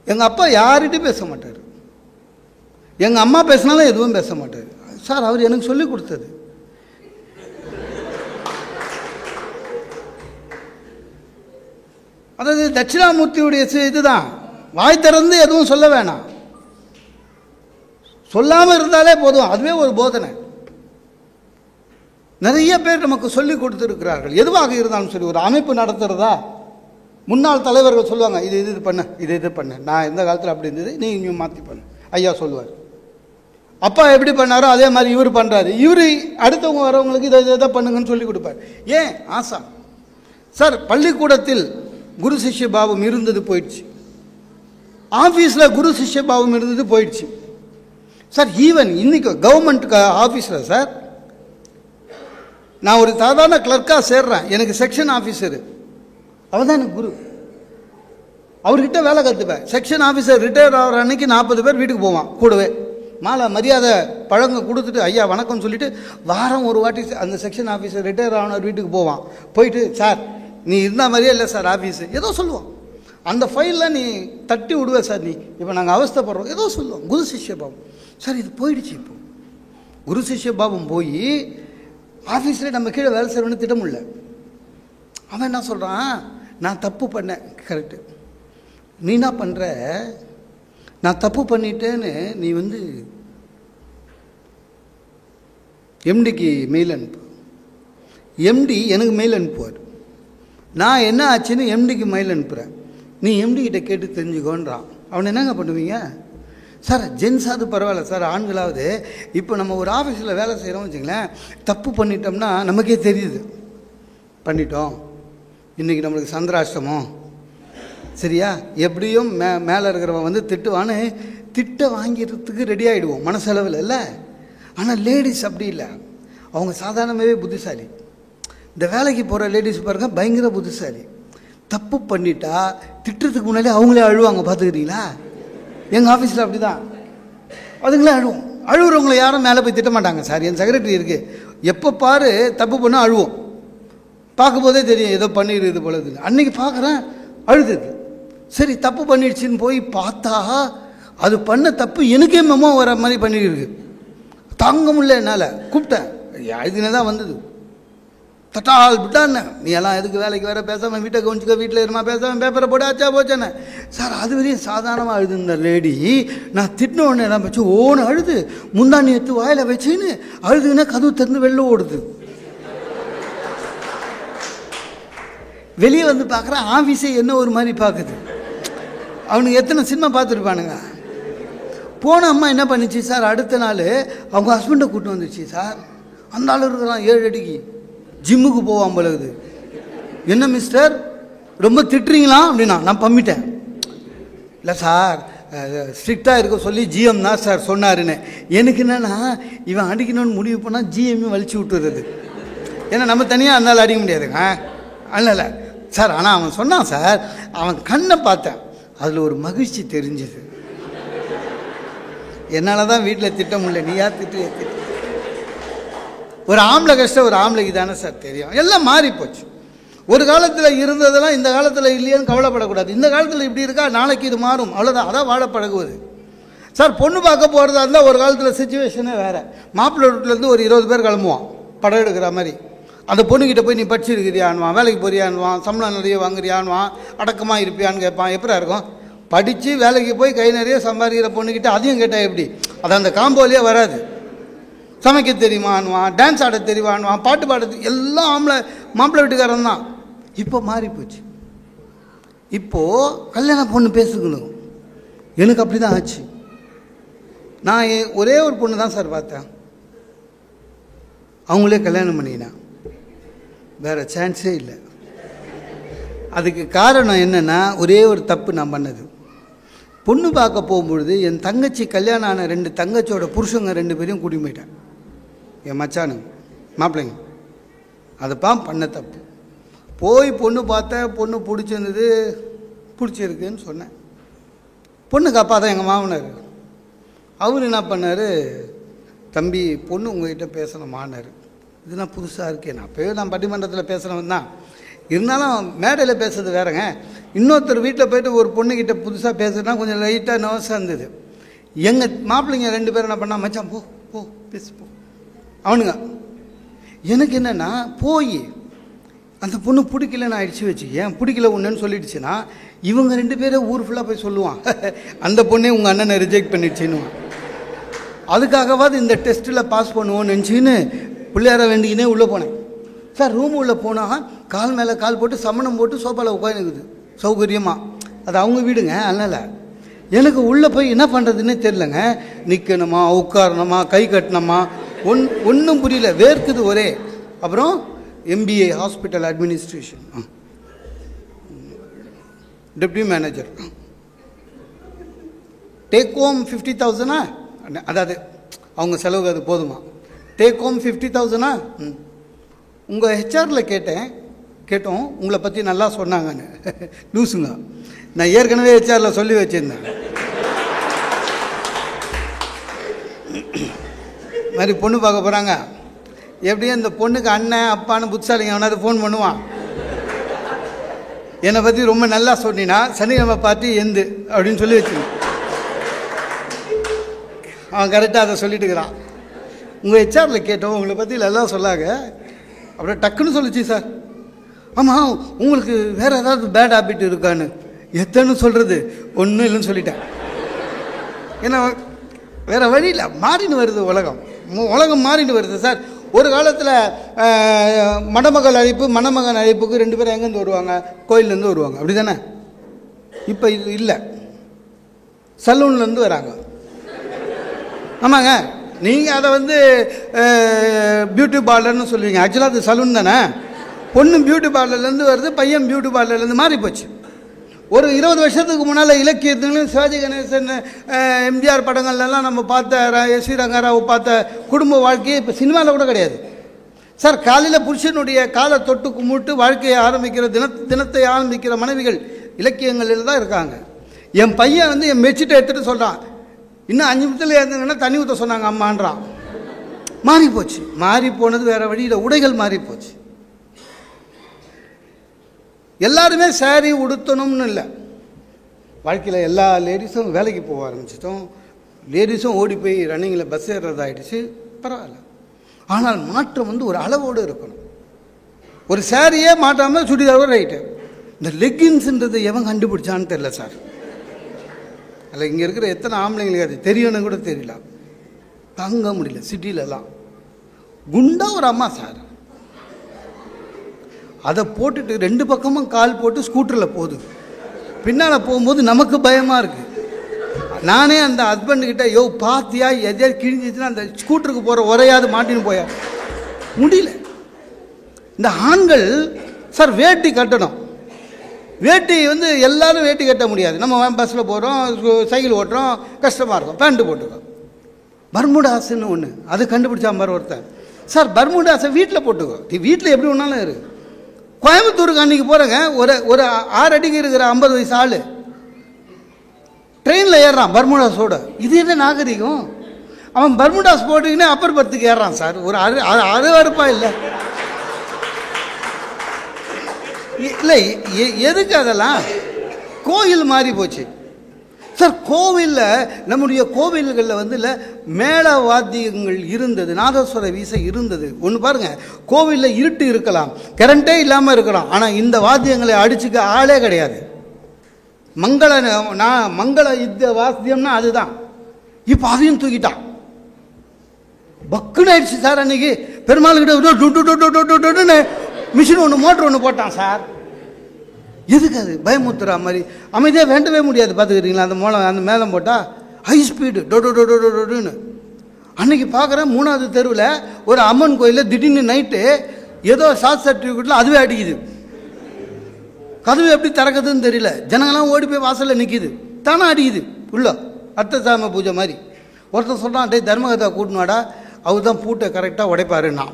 எங்கள் அப்பா யார்கிட்டையும் பேச மாட்டார். எங்கள் அம்மா பேசினாலும் எதுவும் பேச மாட்டார். சார் அவர் எனக்கு சொல்லிக் கொடுத்தது. அதாவது தட்சிணாமூர்த்தியுடைய இதுதான். வாய் திறந்து எதுவும் சொல்ல வேணாம், சொல்லாமல் இருந்தாலே போதும், அதுவே ஒரு போதனை. நிறைய பேர் நமக்கு சொல்லிக் கொடுத்துருக்கிறார்கள். எதுவாக இருந்தாலும் சரி, ஒரு அமைப்பு நடத்துறதா முன்னாள் தலைவர்கள் சொல்லுவாங்க, இது இது பண்ண, இது பண்ண, நான் எந்த காலத்தில் அப்படி இருந்தது, நீ இங்கே மாற்றி பண்ண, ஐயா சொல்லுவார். அப்பா எப்படி பண்ணாரோ அதே மாதிரி இவர் பண்ணுறாரு. இவர் அடுத்தவங்க வரவங்களுக்கு இதை பண்ணுங்கன்னு சொல்லி கொடுப்பார். ஏன் ஆசா சார்? பள்ளிக்கூடத்தில் குரு சிஷ்ய பாவம் இருந்தது போயிடுச்சு, ஆஃபீஸில் குரு சிஷ்ய பாவம் இருந்தது போயிடுச்சு சார். ஈவன் இன்னைக்கு கவர்மெண்ட் ஆஃபீஸில் சார், நான் ஒரு சாதாரண கிளர்க்காக சேர்றேன், எனக்கு செக்ஷன் ஆஃபீஸரு அவர் தான் எனக்கு குரு. அவர்கிட்ட வேலை கற்றுப்பேன். செக்ஷன் ஆஃபீஸர் ரிட்டையர் ஆகிற அன்னைக்கு 40 பேர் வீட்டுக்கு போவான் கூடவே. மாலை மரியாதை பழங்க கொடுத்துட்டு ஐயா வணக்கம் சொல்லிட்டு வாரம் ஒரு வாட்டி அந்த செக்ஷன் ஆஃபீஸர் ரிட்டையர் ஆனவர் வீட்டுக்கு போவான். போயிட்டு சார் நீ இருந்த மாதிரியே இல்லை சார் ஆஃபீஸு, ஏதோ சொல்லுவான். அந்த ஃபைலில் நீ தட்டி விடுவே சார், நீ இப்போ நாங்கள் அவஸ்தைப்படுறோம், ஏதோ சொல்லுவோம். குரு சிஷ்ய பாவம் சார் இது போயிடுச்சு. இப்போ குரு சிஷ்ய பாவம் போய் ஆஃபீஸில் நம்ம கீழே வேலை செய்யணும்னு திட்டமில்ல. அவன் என்ன சொல்கிறான், நான் தப்பு பண்ணேன், கரெக்டு, நீ என்ன பண்ணுற, நான் தப்பு பண்ணிட்டேன்னு நீ வந்து எம்டிக்கு மெயில் அனுப்பு. எம்டி எனக்கு மெயில் அனுப்புவார். நான் என்ன ஆச்சுன்னு எம்டிக்கு மெயில் அனுப்புகிறேன், நீ எம்டி கிட்ட கேட்டு தெரிஞ்சுக்கோன்றான். அவனை என்னங்க பண்ணுவீங்க சார்? ஜென்ஸாவது பரவாயில்ல சார், ஆண்களாவது. இப்போ நம்ம ஒரு ஆஃபீஸில் வேலை செய்கிறோம் வச்சுங்களேன், தப்பு பண்ணிட்டோம்னா நமக்கே தெரியுது பண்ணிட்டோம், இன்றைக்கி நம்மளுக்கு சந்திராஷ்டமம், சரியா, எப்படியும் மேலே இருக்கிறவன் வந்து திட்டுவான்னு திட்ட வாங்கிறதுக்கு ரெடி ஆகிடுவோம் மனசளவில் இல்லை. ஆனால் லேடிஸ் அப்படி இல்லை, அவங்க சாதாரணமாகவே புத்திசாலி. இந்த வேலைக்கு போகிற லேடிஸ் பாருங்கள் பயங்கர புத்திசாலி. தப்பு பண்ணிட்டா திட்டுறதுக்கு முன்னாலே அவங்களே அழுவாங்க, பார்த்துக்கிறீங்களா? எங்கள் ஆஃபீஸில் அப்படி தான், அதுங்களே அழுவோம். அழுகுறவங்கள யாரும் மேலே போய் திட்ட மாட்டாங்க சார். என் செக்ரட்டரி இருக்குது, எப்போ பாரு தப்பு பண்ணால் அழுவோம். பார்க்கும்போதே தெரியும் ஏதோ பண்ணிடுது போலது. அன்றைக்கி பார்க்குறேன் அழுதுது. சரி தப்பு பண்ணிடுச்சின்னு போய் பார்த்தா அது பண்ண தப்பு எனக்கே மெமோ வர மாதிரி பண்ணிருக்கு. தாங்க முடியல என்னால், கூப்பிட்டேன், இதுனே தான் வந்தது. தட்டால் விட்டான்னு, நீ எல்லாம் எதுக்கு வேலைக்கு வேற பேசாமல் வீட்டை கவனிச்சுக்க, வீட்டில் இருமா பேசாமல் பேப்பரை போட ஆச்சா போச்சேன்னு சார். அது வரையும் சாதாரணமாக அழுது இந்த லேடி. நான் திட்டின உடனே எல்லாம் வச்சு ஓன்னு அழுது, முந்தாணி எடுத்து வாயில் வச்சுன்னு அழுதுன்னா கதவு திறந்து வெளில ஓடுது. வெளியே வந்து பார்க்குறேன் ஆஃபீஸே என்ன ஒரு மாதிரி பார்க்குது. அவனுக்கு எத்தனை சினிமா பார்த்துருப்பானுங்க. போன அம்மா என்ன பண்ணிச்சு சார், அடுத்த நாள் அவங்க ஹஸ்பண்டை கூப்பிட்டு வந்துச்சு சார். அந்த ஆள் இருக்கிறான் 7 அடிக்கு, ஜிம்முக்கு போவான் போலகுது. என்ன மிஸ்டர் ரொம்ப திட்டுறீங்களா அப்படின்னா, நான் பம்மிட்டேன். இல்லை சார் ஸ்ட்ரிக்டாக இருக்க சொல்லி ஜிஎம் தான் சார் சொன்னாருன்னு. எனக்கு என்னென்னா இவன் அடிக்கணும்னு முடிவு பண்ணால் ஜிஎம்மே வலிச்சு விட்டுறது. ஏன்னா நம்ம தனியாக அதனால் அடிக்க முடியாதுங்க. அதனால் சார், ஆனால் அவன் சொன்னான் சார், அவன் கண்ணை பார்த்தேன், அதில் ஒரு மகிழ்ச்சி தெரிஞ்சுது. என்னால் தான் வீட்டில் திட்ட முடியல, நீ யார் திட்டு? ஒரு ஆம்பளை கஷ்டம் ஒரு ஆம்பளைக்கு தானே சார் தெரியும். எல்லாம் மாறி போச்சு. ஒரு காலத்தில் இருந்ததெல்லாம் இந்த காலத்தில் இல்லையான்னு கவலைப்படக்கூடாது. இந்த காலத்தில் இப்படி இருக்கா, நாளைக்கு இது மாறும், அவ்வளோதான். அதான் வாழ பழகுவது சார். பொண்ணு பார்க்க போகிறதா இருந்தால் ஒரு காலத்தில் சுச்சுவேஷனே வேறு. மாப்பிள்ளை வீட்டிலேருந்து ஒரு 20 பேர் கிளம்புவான் படம் எடுக்கிற மாதிரி. அந்த பொண்ணுக்கிட்ட போய் நீ படிச்சிருக்கிறியான்வான், வேலைக்கு போறியான்வான், சம்பளம் நிறைய வாங்குறியான்வான், அடக்கமாக இருப்பியான்னு கேட்பான். எப்படா இருக்கும்? படித்து வேலைக்கு போய் கை நிறைய சம்பாதிக்கிற பொண்ணுக்கிட்ட அதையும் கேட்டால் எப்படி? அது அந்த காம்போலேயே வராது. சமைக்க தெரியுமான்வான், டான்ஸ் ஆட தெரியுமான்வான், பாட்டு பாட, எல்லாம் மாப்பிள்ளை வீட்டுக்காரன் தான். இப்போ மாறி போச்சு. இப்போது கல்யாண பொண்ணு பேசுக்கணும். எனக்கு அப்படி தான் ஆச்சு. நான் ஒரே ஒரு பொண்ணு தான் சார் பார்த்தேன், அவங்களே கல்யாணம் பண்ணிக்கினேன், வேறு சான்ஸே இல்லை. அதுக்கு காரணம் என்னென்னா, ஒரே ஒரு தப்பு நான் பண்ணது. பொண்ணு பார்க்க போகும்பொழுது என் தங்கச்சி கல்யாணம் ஆன 2 தங்கச்சியோட புருஷங்க 2 பேரையும் கூட்டி போயிட்டேன், என் மச்சானுங்க மாப்பிள்ளைங்க. அதைப்பா பண்ண தப்பு. போய் பொண்ணு பார்த்தேன், பொண்ணு பிடிச்சிருந்தது, பிடிச்சிருக்குன்னு சொன்னேன். பொண்ணுக்கு அப்பா தான் எங்கள் மாமனார். அவர் என்ன பண்ணார், தம்பி பொண்ணு உங்கள்கிட்ட பேசணுமான்னாரு. இதெல்லாம் புதுசாக இருக்கே, நான் அப்போயே நான் பட்டிமன்றத்தில் பேசுகிறவன் தான், இருந்தாலும் மேடையில் பேசுறது வேறங்க. இன்னொருத்தர் வீட்டில் போய்ட்டு ஒரு பொண்ணுக்கிட்ட புதுசாக பேசுறதுனா கொஞ்சம் லைட்டாக நர்வஸாக இருந்தது. எங்கள் மாப்பிள்ளைங்க 2 பேரும் என்ன பண்ணால், மச்சான் போ போ பேசு போ அவனுங்க. எனக்கு என்னென்னா, போய் அந்த பொண்ணு பிடிக்கலன்னு ஆயிடுச்சு வச்சு, ஏன் பிடிக்கல ஒன்றுன்னு சொல்லிடுச்சுன்னா இவங்க 2 பேரும் ஊர் ஃபுல்லாக போய் சொல்லுவான், அந்த பொண்ணே உங்கள் அண்ணனை ரிஜெக்ட் பண்ணிடுச்சுன்னு. அதுக்காகவாது இந்த டெஸ்ட்டில் பாஸ் பண்ணுவோன்னு நினச்சின்னு பிள்ளையார வேண்டிக்கினே உள்ளே போனேன் சார். ரூம் உள்ளே போனால் கால் மேலே கால் போட்டு சமணம் போட்டு சோஃபாவில் உட்காந்துக்குது சௌகரியமாக. அது அவங்க வீடுங்க. அதனால் எனக்கு உள்ளே போய் என்ன பண்ணுறதுன்னே தெரிலங்க. நிற்கணுமா, உட்காரணுமா, கை கட்டணுமா, ஒன்றும் புரியல, வேர்க்குது ஒரே. அப்புறம் MBA hospital administration, deputy manager, take home 50,000, அதாவது அவங்க செலவுக்கு அது போதுமா, டேக் ஹோம் 50,000. உங்கள் ஹெச்ஆரில் கேட்டோம் உங்களை பற்றி நல்லா சொன்னாங்கன்னு. லூசுங்க, நான் ஏற்கனவே ஹெச்ஆரில் சொல்லி வச்சுருந்தேன். மாதிரி பொண்ணு பார்க்க போகிறாங்க, எப்படியும் இந்த பொண்ணுக்கு அண்ணன் அப்பான்னு புத்திசாலிங்க அவனாவது ஃபோன் பண்ணுவான். என்னை பற்றி ரொம்ப நல்லா சொன்னீன்னா சனிக்கிழமை பார்த்து எந்து அப்படின்னு சொல்லி வச்சுருந்தேன். அவன் கரெக்டாக அதை சொல்லிட்டு இருக்கிறான். உங்கள் ஹெச்ஆரில் கேட்டோம் உங்களை பற்றி நல்லா சொல்லாங்க. அப்புறம் டக்குன்னு சொல்லிச்சு, சார் ஆமாம் உங்களுக்கு வேறு ஏதாவது பேட் ஹேபிட் இருக்கான்னு. எத்தனை சொல்கிறது, ஒன்றும் இல்லைன்னு சொல்லிட்டேன். ஏன்னா வேறு வழியில் மாறின்னு வருது உலகம் மாறின்னு வருது சார். ஒரு காலத்தில் மணமகள் அழைப்பு மணமகன் அழைப்புக்கு 2 பேரும் எங்கேருந்து வருவாங்க, கோயிலேருந்து வருவாங்க, அப்படி தானே? இப்போ இது இல்லை, சலூன்லேருந்து வராங்க. ஆமாங்க, நீங்கள் அதை பியூட்டி பார்லர்னு சொல்லுவீங்க, ஆக்சுவலாக அது சலூன் தானே. பொண்ணு பியூட்டி பார்லர்லேருந்து வருது, பையன் பியூட்டி பார்லர்லேருந்து மாறி போச்சு. ஒரு 20 வருஷத்துக்கு முன்னால் இலக்கியத்துலையும் சிவாஜி கணேசன் எம்ஜிஆர் படங்கள்லாம் நம்ம பார்த்த எஸ்.வி. ரங்கராவ் பார்த்த குடும்ப வாழ்க்கையை இப்போ சினிமாவில் கூட கிடையாது சார். காலையில் புருஷனுடைய காலை தொட்டு கும்பிட்டு வாழ்க்கையை ஆரம்பிக்கிற தினத்தை ஆரம்பிக்கிற மனைவிகள் இலக்கியங்களில் தான் இருக்காங்க. என் பையன் என் மெச்சிட்டை எடுத்துகிட்டு சொல்கிறான், இன்னும் 5 நிமிஷத்தில் இருந்தீங்கன்னா தண்ணி ஊற்ற சொன்னாங்க அம்மான்றான். மாறி போச்சு. மாறி போனது வேறு வழியில், உடைகள் மாறி போச்சு. எல்லாருமே சாரி உடுத்தணும்னு இல்லை. வாழ்க்கையில் எல்லா லேடிஸும் வேலைக்கு போக ஆரம்பிச்சிட்டோம். லேடிஸும் ஓடி போய் ரன்னிங்கில் பஸ் ஏறுறதாயிடுச்சு, பரவாயில்ல. ஆனால் மாற்றம் ஒரு அளவோடு இருக்கணும். ஒரு சாரியே மாட்டாமல் சுடிதாரோ ரைட்டு. இந்த லெக்கின்ஸுன்றது எவன் கண்டுபிடிச்சான்னு தெரியல சார். அதில் இங்கே இருக்கிற எத்தனை ஆம்பளைங்களுக்கு அது தெரியணும் கூட தெரியல. தாங்க முடியல. சிட்டிலெல்லாம் குண்டா ஒரு அம்மா சார், அதை போட்டுட்டு 2 பக்கமும் கால் போட்டு ஸ்கூட்டரில் போகுது. பின்னால் போகும்போது நமக்கு பயமாக இருக்குது. நானே அந்த ஹஸ்பண்டுக்கிட்ட, யோ பாத்தியா எதையாவது கிழிஞ்சிச்சுன்னா அந்த ஸ்கூட்டருக்கு போகிற உரையாவது மாட்டின்னு போயா முடியல. இந்த ஆண்கள் சார் வேட்டி கட்டணும். வேட்டி எல்லாரும் வேட்டி கட்ட முடியாது. நம்ம பஸ்ஸில் போகிறோம், சைக்கிள் ஓட்டுறோம், கஷ்டமாக இருக்கும், பேண்ட்டு போட்டுக்கோ. பர்முடாஸ்ன்னு ஒன்று அது கண்டுபிடிச்சா மாதிரி ஒருத்தன் சார். பர்முடாஸை வீட்டில் போட்டுக்கோ, வீட்டில் எப்படி ஒன்றாலும் இருக்கு. கோயம்புத்தூருக்கு அன்றைக்கி போகிறேங்க, ஒரு 6 அடிக்கு இருக்கிற 50 வயசு ஆள் ட்ரெயினில் ஏறுறான் பர்முடாஸோட. இது என்ன நாகரிகம்? அவன் பர்முடாஸ் போட்டுக்கினே அப்பர் பர்த்துக்கு ஏறுறான் சார். ஒரு அறுவறுப்பா இல்லை இல்லை எதுக்கு அதெல்லாம்? கோயில் மாறி போச்சு சார். கோவிலில் நம்முடைய கோவில்களில் இல்லை மேள வாத்தியங்கள் இருந்தது, நாதஸ்வர வீசை இருந்தது. ஒன்று பாருங்கள், கோவிலில் இருட்டு இருக்கலாம், கரண்ட்டே இல்லாமல் இருக்கலாம், ஆனால் இந்த வாத்தியங்களை அடிச்சுக்க ஆளே கிடையாது. மங்கள யுத்த வாத்தியம்னா அதுதான். இப்போ அதையும் தூக்கிட்டான். பக்குன்னு ஆயிடுச்சு சார். அன்னைக்கு பெருமாள்கிட்ட மிஷின் ஒன்று மோட்டர் ஒன்று போட்டான் சார். எதுக்கு அது? பயமுத்துறா மாதிரி அமைதியாக வேண்டவே முடியாது. பார்த்துக்கிறீங்களா அந்த மேலம் போட்டால் ஹை ஸ்பீடு டொன்னு. அன்னைக்கு பார்க்குறேன் 3வது தெருவில் ஒரு அம்மன் கோயிலில் திடீர்னு நைட்டு ஏதோ ஷார்ட் சர்டிஃபிகேட்டில் அதுவே அடிக்குது. கதவு எப்படி திறக்குதுன்னு தெரியல. ஜனங்கள்லாம் ஓடி போய் வாசலில் நிற்கிது, தானே அடிக்குது உள்ள. அர்த்தசாம பூஜை மாதிரி. ஒருத்தர் சொல்கிறான், டேய் தர்மகதா கூட்டினாடா, அவர் தான் பூட்டை கரெக்டாக உடைப்பாருன்னா.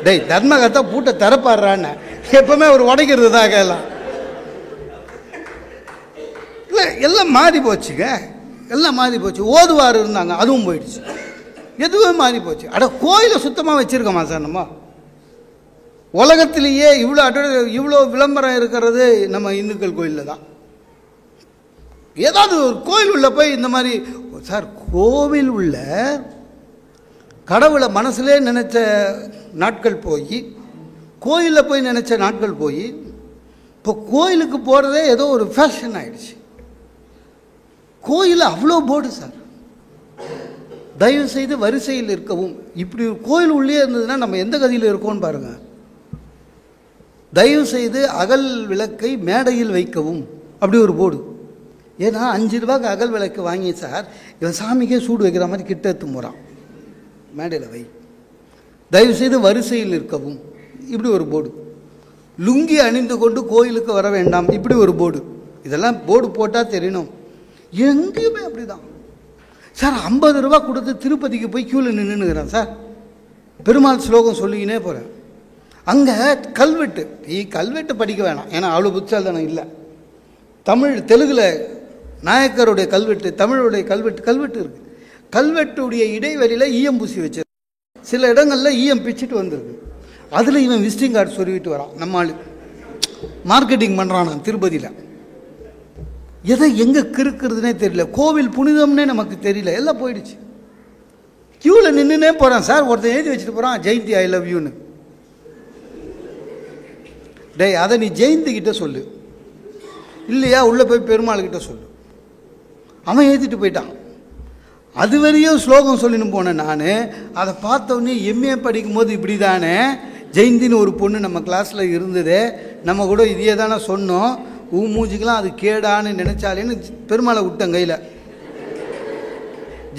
டேய் தர்மகதா பூட்டை திறப்பாடுறான்னு எப்பவுமே அவர் உடைக்கிறது தான் கேட்கலாம். இல்லை எல்லாம் மாறி போச்சுங்க, எல்லாம் மாறி போச்சு. ஓதுவார் இருந்தாங்க, அதுவும் போயிடுச்சு. எதுவுமே மாறி போச்சு. கோயிலை சுத்தமாக வச்சுருக்கோமா சார்? நம்ம உலகத்திலேயே இவ்வளோ விளம்பரம் இருக்கிறது நம்ம இந்துக்கள் கோயிலில் தான். ஏதாவது ஒரு கோயில் உள்ள போய் இந்த மாதிரி சார், கோவில் உள்ள கடவுளை மனசுலே நினைச்ச நாட்கள் போய் கோயிலில் போய் நினச்ச நாட்கள் போய் இப்போ கோயிலுக்கு போகிறதே ஏதோ ஒரு ஃபேஷன் ஆயிடுச்சு. கோயில் அவ்வளோ போர்டு சார், தயவு செய்து வரிசையில் இருக்கவும். இப்படி ஒரு கோயில் உள்ளே இருந்ததுன்னா நம்ம எந்த கதியில் இருக்கோம்னு பாருங்க. தயவு செய்து அகல் விளக்கை மேடையில் வைக்கவும், அப்படி ஒரு போர்டு. ஏன்னா 5 ரூபாய்க்கு அகல் விளக்கு வாங்கி சார் இவன் சாமிக்கே சூடு வைக்கிற மாதிரி கிட்ட எடுத்து போகிறான். மேடையில் வை, தயவு செய்து வரிசையில் இருக்கவும், இப்படி ஒரு போர்டு. லுங்கி அணிந்து கொண்டு கோயிலுக்கு வர வேண்டாம், இப்படி ஒரு போர்டு. இதெல்லாம் போர்டு போட்டால் தெரியணும். எங்கேயுமே அப்படிதான் சார். 50 ரூபா கொடுத்து திருப்பதிக்கு போய் கியூவில் நின்றுக்கிறேன் சார். பெருமாள் ஸ்லோகம் சொல்லிக்கினே போகிறேன். அங்கே கல்வெட்டு, கல்வெட்டு படிக்க வேணாம், ஏன்னா அவ்வளோ புத்தால்தானம் இல்லை. தமிழ் தெலுங்கில் நாயக்கருடைய கல்வெட்டு, தமிழுடைய கல்வெட்டு இருக்குது. கல்வெட்டுடைய இடைவெளியில் ஈயம் பூசி வச்சிருக்கு. சில இடங்களில் ஈயம் பிச்சுட்டு வந்திருக்கு. அதில் இவன் விசிட்டிங் கார்டு சொல்லிவிட்டு வரான். நம்ம ஆளு மார்க்கெட்டிங் பண்ணுறான் நான் திருப்பதியில். எதை எங்கே கிறுக்கிறதுனே தெரியல. கோவில் புனிதம்னே நமக்கு தெரியல, எல்லாம் போயிடுச்சு. கியூவில் நின்றுனே போகிறான் சார். ஒருத்தன் எழுதி வச்சுட்டு போகிறான், ஜெயந்தி ஐ லவ் யூன்னு. டே, அதை நீ ஜெயந்தி கிட்ட சொல்லு, இல்லையா உள்ளே போய் பெருமாள் கிட்ட சொல்லு. அவன் எழுதிட்டு போயிட்டான். அது வரையும் ஸ்லோகம் சொல்லின்னு போனேன் நான். அதை பார்த்தோன்னே எம்ஏ படிக்கும் போது இப்படி தானே ஜெயந்தின்னு ஒரு பொண்ணு நம்ம கிளாஸில் இருந்தது, நம்ம கூட இதையே தானே சொன்னோம், மூஞ்சிக்கெலாம் அது கேடான்னு நினச்சாலேன்னு பெருமாளை விட்டேன் கையில்.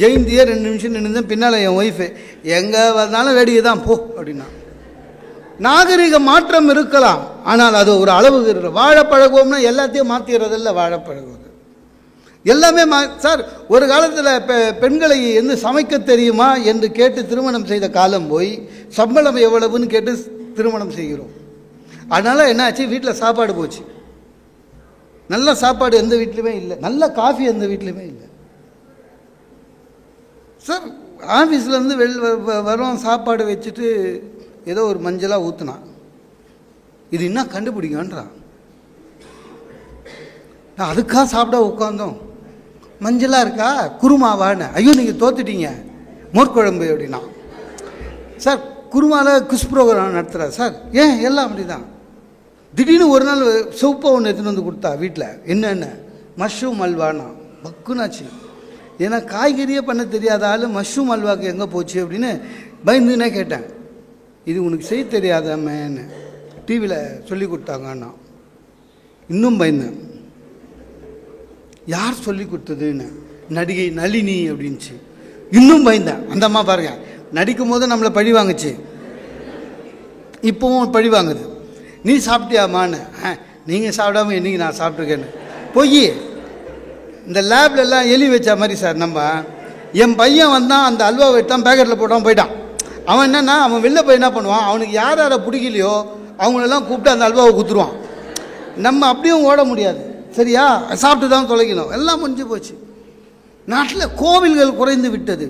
ஜெயந்தியே 2 நிமிஷம் நின்றுதான். பின்னால் என் ஒய்ஃபு, எங்கே வந்தாலும் வேடிக்கை தான் போ அப்படின்னா. நாகரிக மாற்றம் இருக்கலாம், ஆனால் அது ஒரு அளவுக்கு. வாழ பழகுவோம்னா எல்லாத்தையும் மாற்றிடுறதில்ல. வாழ பழகுவது எல்லாமே சார். ஒரு காலத்தில் பெண்களை எந்த சமைக்க தெரியுமா என்று கேட்டு திருமணம் செய்த காலம் போய் சம்பளம் எவ்வளவுன்னு கேட்டு திருமணம் செய்கிறோம். அதனால் என்னாச்சு, வீட்டில் சாப்பாடு போச்சு. நல்ல சாப்பாடு எந்த வீட்லையுமே இல்லை, நல்ல காஃபி எந்த வீட்லையுமே இல்லை சார். ஆஃபீஸ்லேருந்து வரோம், சாப்பாடு வச்சுட்டு ஏதோ ஒரு மஞ்சளாக ஊற்றுனான். இது என்ன கண்டுபிடிங்கன்றான். நான் அதுக்காக சாப்பிட உட்காந்தோம். மஞ்சளாக இருக்கா, குருமாவான்னு. ஐயோ நீங்கள் தோத்துட்டீங்க, மோர்க்குழம்பு அப்படின்னா. சார் குருமாவில் குஸ் ப்ரோக்ராம் நடத்துகிறா சார். ஏன் எல்லாம் அப்படி தான். திடீர்னு ஒரு நாள் சூப்பை ஒன்று எடுத்துகிட்டு வந்து கொடுத்தா வீட்டில். என்னென்ன மஷ்ரூம் அல்வானா, பக்குனாச்சு. ஏன்னா காய்கறியே பண்ண தெரியாத ஆள் மஷ்ரூம் அல்வாக்கு எங்கே போச்சு அப்படின்னு பயந்துன்னே கேட்டேன். இது உனக்கு செய்ய தெரியாதம்மேன்னு டிவியில் சொல்லி கொடுத்தாங்கண்ணா. இன்னும் பயந்தேன், யார் சொல்லி கொடுத்ததுன்னு. நடிகை நளினி அப்படின்ச்சு. இன்னும் பயந்தேன். அந்த அம்மா பாருங்க, நடிக்கும் போது நம்மளை பழி வாங்குச்சு, இப்போவும் பழி வாங்குது. நீ சாப்பிட்டியாமான்னு. நீங்கள் சாப்பிடாம இன்னைக்கு நான் சாப்பிட்ருக்கேன்னு. பொய். இந்த லேப்லெல்லாம் எலி வச்ச மாதிரி சார். நம்ம என் பையன் வந்தான், அந்த அல்வா வெட்டான், பேக்கெட்டில் போட்டான், போயிட்டான். அவன் என்னன்னா, அவன் வெளில போய் என்ன பண்ணுவான், அவனுக்கு யார் யாரை பிடிக்கலையோ அவங்களெல்லாம் கூப்பிட்டு அந்த அல்வாவை குத்துருவான். நம்ம அப்படியும் ஓட முடியாது, சரியா? சாப்பிட்டு தான் தொலைக்கணும். எல்லாம் முடிஞ்சு போச்சு. நாட்டில் கோவில்கள் குறைந்து விட்டது,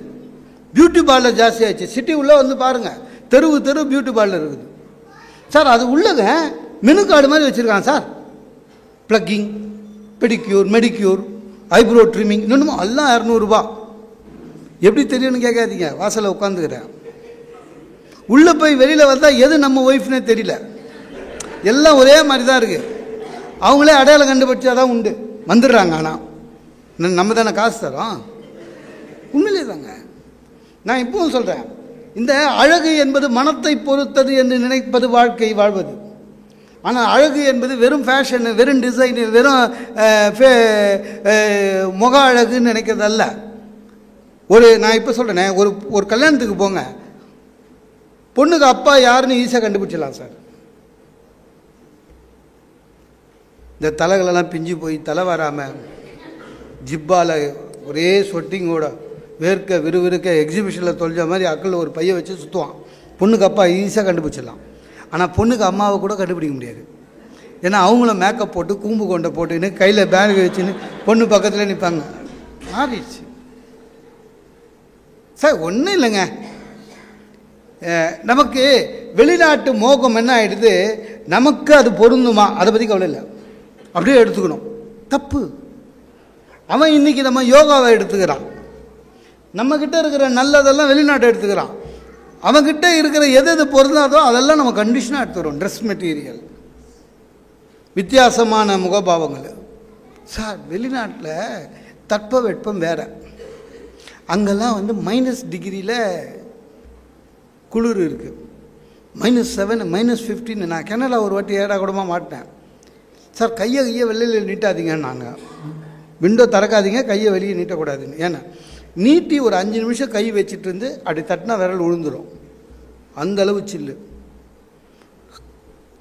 பியூட்டி பார்லர் ஜாஸ்தியாகிடுச்சு. சிட்டி உள்ளே வந்து பாருங்கள், தெரு பியூட்டி பார்லர் இருக்குது சார். அது உள்ளங்க மெனு கார்டு மாதிரி வச்சுருக்கான் sir. Plucking, pedicure, manicure, eyebrow trimming, இன்னும் எல்லாம் 200 ரூபா. எப்படி தெரியும்னு கேட்காதீங்க, வாசலில் உட்காந்துக்கிறேன். உள்ளே போய் வெளியில் வந்தால் எது நம்ம ஒய்ஃப்னே தெரியல, எல்லாம் ஒரே மாதிரி தான் இருக்குது. அவங்களே அடையாளம் கண்டுபிடிச்சா தான் உண்டு, வந்துடுறாங்க. ஆனால் நம்ம தானே காசு தரோம். உண்மையிலே தாங்க. நான் இப்பவும் சொல்கிறேன், இந்த அழகு என்பது மனத்தை பொறுத்தது என்று நினைப்பது வாழ்க்கை வாழ்வது. ஆனால் அழகு என்பது வெறும் ஃபேஷனு, வெறும் டிசைனு, வெறும் முக அழகுன்னு நினைக்கிறதல்ல. நான் இப்போ சொல்கிறேனே, ஒரு கல்யாணத்துக்கு போங்க, பொண்ணுக்கு அப்பா யாருன்னு ஈஸியாக கண்டுபிடிச்சிடலாம் சார். இந்த தலைகளெல்லாம் பிஞ்சு போய் தலை வராமல் ஜிப்பால் ஒரே சொட்டிங்கோட வேர்க்க விறுவிறுக்க எக்ஸிபிஷனில் தொலைஞ்ச மாதிரி அக்களில் ஒரு பையை வச்சு சுற்றுவான். பொண்ணுக்கு அப்பா ஈஸியாக கண்டுபிடிச்சிடலாம். ஆனால் பொண்ணுக்கு அம்மாவை கூட கண்டுபிடிக்க முடியாது. ஏன்னா அவங்கள மேக்கப் போட்டு கூம்பு கொண்டை போட்டுன்னு கையில் பேக் வச்சுன்னு பொண்ணு பக்கத்தில் நிற்பாங்க. மாறிடுச்சு சார். ஒன்றும் இல்லைங்க, நமக்கு வெளிநாட்டு மோகம் என்ன ஆகிடுது, நமக்கு அது பொருந்துமா அதை பற்றி கவலை இல்லை, அப்படியே எடுத்துக்கணும். தப்பு. அவன் இன்னைக்கு நம்ம யோகாவை எடுத்துக்கிறான், நம்மக்கிட்ட இருக்கிற நல்லதெல்லாம் வெளிநாட்டை எடுத்துக்கிறான். அவங்ககிட்ட இருக்கிற எது எது பொருந்தாதோ அதெல்லாம் நம்ம கண்டிஷனாக எடுத்துக்கிறோம். ட்ரெஸ் மெட்டீரியல், வித்தியாசமான முகபாவங்கள். சார் வெளிநாட்டில் தட்ப வெப்பம் வேறு. அங்கெல்லாம் வந்து -டிகிரியில் குளிர் இருக்குது, -7 -15. நான் கனடா ஒரு வாட்டி ஏடா கூடமா மாட்டேன். சார் கையை வெளியில் நீட்டாதீங்க, நாங்கள் விண்டோ திறக்காதீங்க, கையை வெளியே நீட்டக்கூடாதுங்க. ஏன்னா நீட்டி ஒரு 5 நிமிஷம் கை வச்சுட்டு இருந்து அப்படி தட்டினா விரல் விழுந்துடும், அந்த அளவு சில்லு.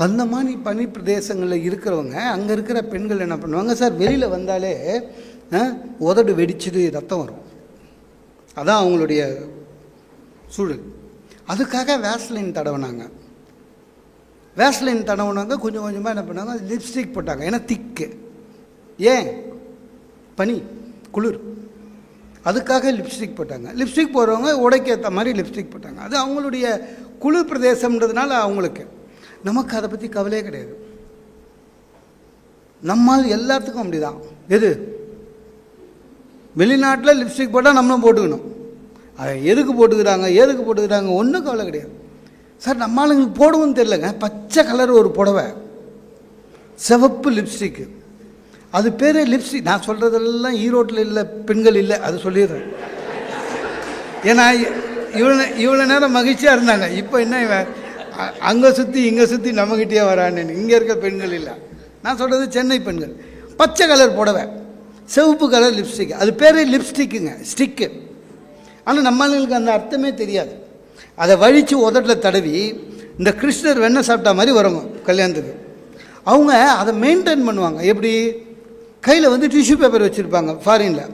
அந்த மாதிரி பனி பிரதேசங்களில் இருக்கிறவங்க, அங்கே இருக்கிற பெண்கள் என்ன பண்ணுவாங்க சார், வெளியில் வந்தாலே உதடு வெடிச்சுட்டு ரத்தம் வரும். அதான் அவங்களுடைய சூழல். அதுக்காக வேஸ்லின் தடவினாங்க. வேஸ்லின் தடவுனாங்க, கொஞ்சம் கொஞ்சமாக என்ன பண்ணாங்க, லிப்ஸ்டிக் போட்டாங்க. ஏன்னா திக்கு, ஏன் பனி குளிர், அதுக்காக லிப்ஸ்டிக் போட்டாங்க. லிப்ஸ்டிக் போடுறவங்க உடைக்கு ஏற்ற மாதிரி லிப்ஸ்டிக் போட்டாங்க. அது அவங்களுடைய குளிர் பிரதேசம்ன்றதுனால அவங்களுக்கு. நமக்கு அதை பற்றி கவலையே கிடையாது. நம்மால் எல்லாத்துக்கும் அப்படிதான். எது வெளிநாட்டில் லிப்ஸ்டிக் போட்டால் நம்மளும் போட்டுக்கணும். அதை எதுக்கு போட்டுக்கிறாங்க ஒன்றும் கவலை கிடையாது. சார் நம்ம ஆளுங்களுக்கு போடவும் தெரியலங்க. பச்சை கலர் ஒரு புடவை, சிவப்பு லிப்ஸ்டிக்கு, அது பேரே லிப்ஸ்டிக். நான் சொல்கிறதெல்லாம் ஈரோட்டில் இல்லை, பெண்கள் இல்லை, அது சொல்லிடுறேன். ஏன்னா இவ்வளோ நேரம் மகிழ்ச்சியாக இருந்தாங்க. இப்போ என்ன அங்கே சுற்றி இங்கே சுற்றி நம்மகிட்டே வரான்னு. இங்கே இருக்க பெண்கள் இல்லை, நான் சொல்கிறது சென்னை பெண்கள். பச்சை கலர் புடவை, சிவப்பு கலர் லிப்ஸ்டிக், அது பேரே லிப்ஸ்டிக்குங்க, ஸ்டிக்கு. ஆனால் நம்மளுக்கு அந்த அர்த்தமே தெரியாது. அதை வழித்து உதட்டில் தடவி இந்த கிருஷ்ணர் வெண்ணெய் சாப்பிட்டா மாதிரி வருங்க கல்யாணத்துக்கு. அவங்க அதை மெயின்டைன் பண்ணுவாங்க. எப்படி, கையில் வந்து டிஷ்யூ பேப்பர் வச்சுருப்பாங்க ஃபாரினில்,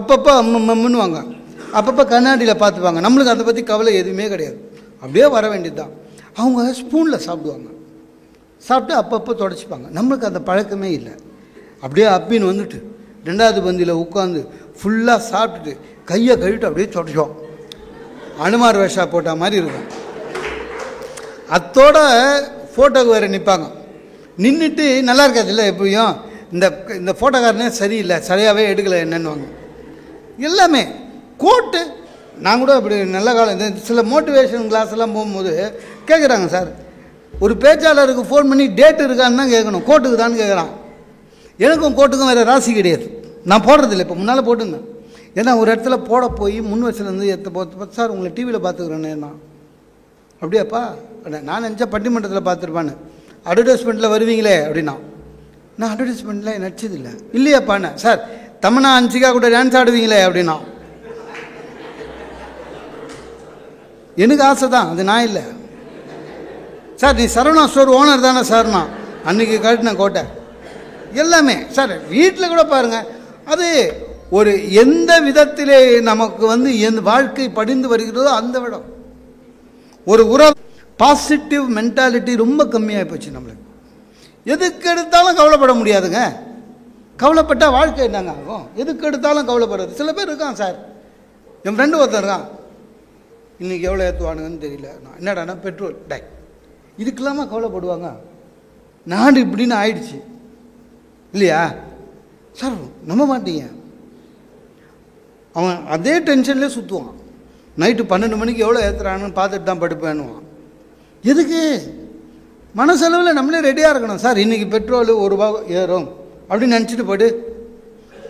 அப்பப்போ அம்முன்னுவாங்க, அப்பப்போ கண்ணாடியில் பார்த்துப்பாங்க. நம்மளுக்கு அதை பற்றி கவலை எதுவுமே கிடையாது, அப்படியே வர வேண்டியது தான். அவங்க ஸ்பூனில் சாப்பிடுவாங்க, சாப்பிட்டு அப்பப்போ தொடச்சிப்பாங்க. நம்மளுக்கு அந்த பழக்கமே இல்லை. அப்படியே அப்பின்னு வந்துட்டு 2வது பந்தியில் உட்காந்து ஃபுல்லாக சாப்பிட்டுட்டு கையை கழுவிட்டு அப்படியே தொடச்சோம், அனுமார் வேஷா போட்ட மாதிரி இருக்கும். அத்தோட ஃபோட்டோக்கு வேறு நிற்பாங்க. நின்றுட்டு நல்லா இருக்காது இல்லை, எப்படியும் இந்த ஃபோட்டோக்காரனே சரியில்லை, சரியாகவே எடுக்கலை என்னன்னுவாங்க. எல்லாமே கோட்டு. நான் கூட அப்படி நல்ல காலம் இந்த சில மோட்டிவேஷன் கிளாஸ் எல்லாம் போகும்போது கேட்குறாங்க, சார் ஒரு பேச்சாளருக்கு ஃபோன் பண்ணி டேட் இருக்கான்னு தான் கேட்கணும், கோட்டுக்கு தான் கேட்குறான். எனக்கும் கோட்டுக்கும் வேறு ராசி கிடையாது, நான் போடுறதில்லை. இப்போ முன்னால் போட்டுருந்தேன். ஏன்னா ஒரு இடத்துல போட போய் முன் வயசுலேருந்து பார்த்து சார் உங்களை டிவியில் பார்த்துக்கிறேன்னு. அப்படியாப்பா, நான் நினச்சா பட்டிமன்றத்தில் பார்த்துருப்பான்னு. அட்வர்டைஸ்மெண்ட்டில் வருவீங்களே அப்படின்னா, நான் அட்வர்டைஸ்மெண்ட்டில் நடிச்சதில்லை. இல்லையாப்பாண்ணே, சார் தமன்னா அன்சிகா கூட டான்ஸ் ஆடுவீங்களே அப்படின்னா. எனக்கு ஆசை தான், அது நான் இல்லை. சார் நீ சரவணா ஸ்டோர் ஓனர் தானே சார்? நான் அன்றைக்கி கட்டின கோட்டை எல்லாமே. சார் வீட்டில் கூட பாருங்கள், அது ஒரு எந்த விதத்திலே நமக்கு வந்து எந்த வாழ்க்கை படிந்து வருகிறதோ அந்த விடம். ஒரு உறவு பாசிட்டிவ் மென்டாலிட்டி ரொம்ப கம்மியாக போச்சு நம்மளுக்கு. எதுக்கு எடுத்தாலும் கவலைப்பட முடியாதுங்க. கவலைப்பட்டால் வாழ்க்கை என்னங்க ஆகும்? எதுக்கு எடுத்தாலும் கவலைப்படுறது. சில பேர் இருக்கான் சார், என் ஃப்ரெண்டு ஒருத்தர் இருக்கான், இன்றைக்கி எவ்வளோ ஏற்றுவானுங்கன்னு தெரியல. நான் என்னடானா பெட்ரோல் டை, இதுக்கெல்லாமா கவலைப்படுவாங்க? நாடு இப்படின்னு ஆயிடுச்சு இல்லையா சார்? நம்ப மாட்டீங்க, அவன் அதே டென்ஷன்லேயே சுற்றுவான். நைட்டு 12 மணிக்கு எவ்வளோ ஏற்றுறான்னு பார்த்துட்டு தான் படுப்பேன்னுவான். எதுக்கு? மனசளவில் நம்மளே ரெடியாக இருக்கணும். சார் இன்றைக்கி பெட்ரோல் ₹1 ஏறும் அப்படின்னு நினச்சிட்டு போய்ட்டு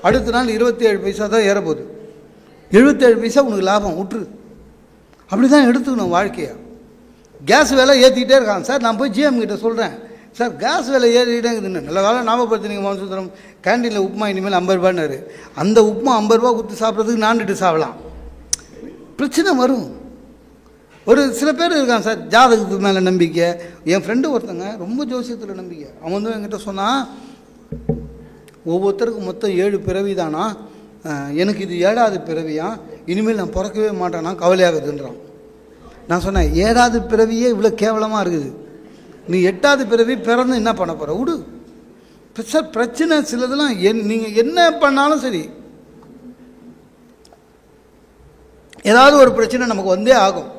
அடுத்த நாள் 27 பைசா தான் ஏறப்போகுது. 77 பைசா உனக்கு லாபம் விட்டுரு. அப்படி தான் எடுத்துக்கணும் வாழ்க்கையை. கேஸ் விலை ஏற்றிக்கிட்டே இருக்கான் சார். நான் போய் ஜிஎம் கிட்ட சொல்கிறேன், சார் கேஸ் விலை ஏறிக்கிட்டே இருக்குதுன்னு. நல்ல காலம் ஞாபகப்படுத்தினீங்க மோகன்சுந்தரம். கேண்டீனில் உப்புமா இனிமேல் 50 ரூபான்னாரு. அந்த உப்புமா 50 ரூபா கொடுத்து சாப்பிட்றதுக்கு நான்ட்டு சாப்பிடலாம். பிரச்சனை வரும். ஒரு சில பேர் இருக்கான் சார், ஜாதகத்துக்கு மேலே நம்பிக்கை. என் ஃப்ரெண்டு ஒருத்தங்க ரொம்ப ஜோசியத்தில் நம்பிக்கை. அவன் வந்து என்கிட்ட சொன்னான், ஒவ்வொருத்தருக்கும் மொத்தம் 7 பிறவி தானா, எனக்கு இது 7வது பிறவியா, இனிமேல் நான் பிறக்கவே மாட்டேன்னா கவலையாகுதுன்றான். நான் சொன்னேன், 7வது பிறவியே இவ்வளோ கேவலமாக இருக்குது, நீ 8வது பிறவி பிறந்து என்ன பண்ண போகிற? விடு சார். பிரச்சனை சிலதெல்லாம் நீங்கள் என்ன பண்ணாலும் சரி, ஏதாவது ஒரு பிரச்சனை நமக்கு வந்தே ஆகும்.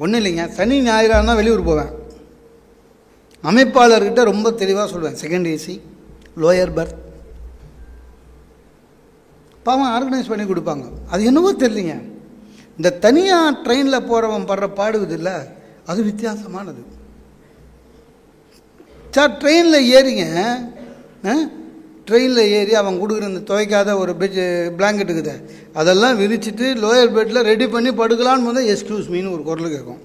ஒன்றும் இல்லைங்க, சனி ஞாயிறானா வெளியூர் போவேன். அமைப்பாளர்கிட்ட ரொம்ப தெளிவாக சொல்வேன், செகண்ட் ஏசி லோயர் பர்த் பாவம் ஆர்கனைஸ் பண்ணி கொடுப்பாங்க. அது என்னவோ தெரியலிங்க, இந்த தனியாக ட்ரெயினில் போகிறவன் படுற பாடுவது இல்லை, அது வித்தியாசமானது. சார் ட்ரெயினில் ஏறிங்க, ட்ரெயினில் ஏறி அவன் கொடுக்குற இந்த துவைக்காத ஒரு பிளாங்கெட் இருக்குது, அதெல்லாம் விரிச்சிட்டு லோயர் பெட்டில் ரெடி பண்ணி படுக்கலான்னு போது எக்ஸ்கியூஸ் மீன்னு ஒரு குரல் கேட்கும்.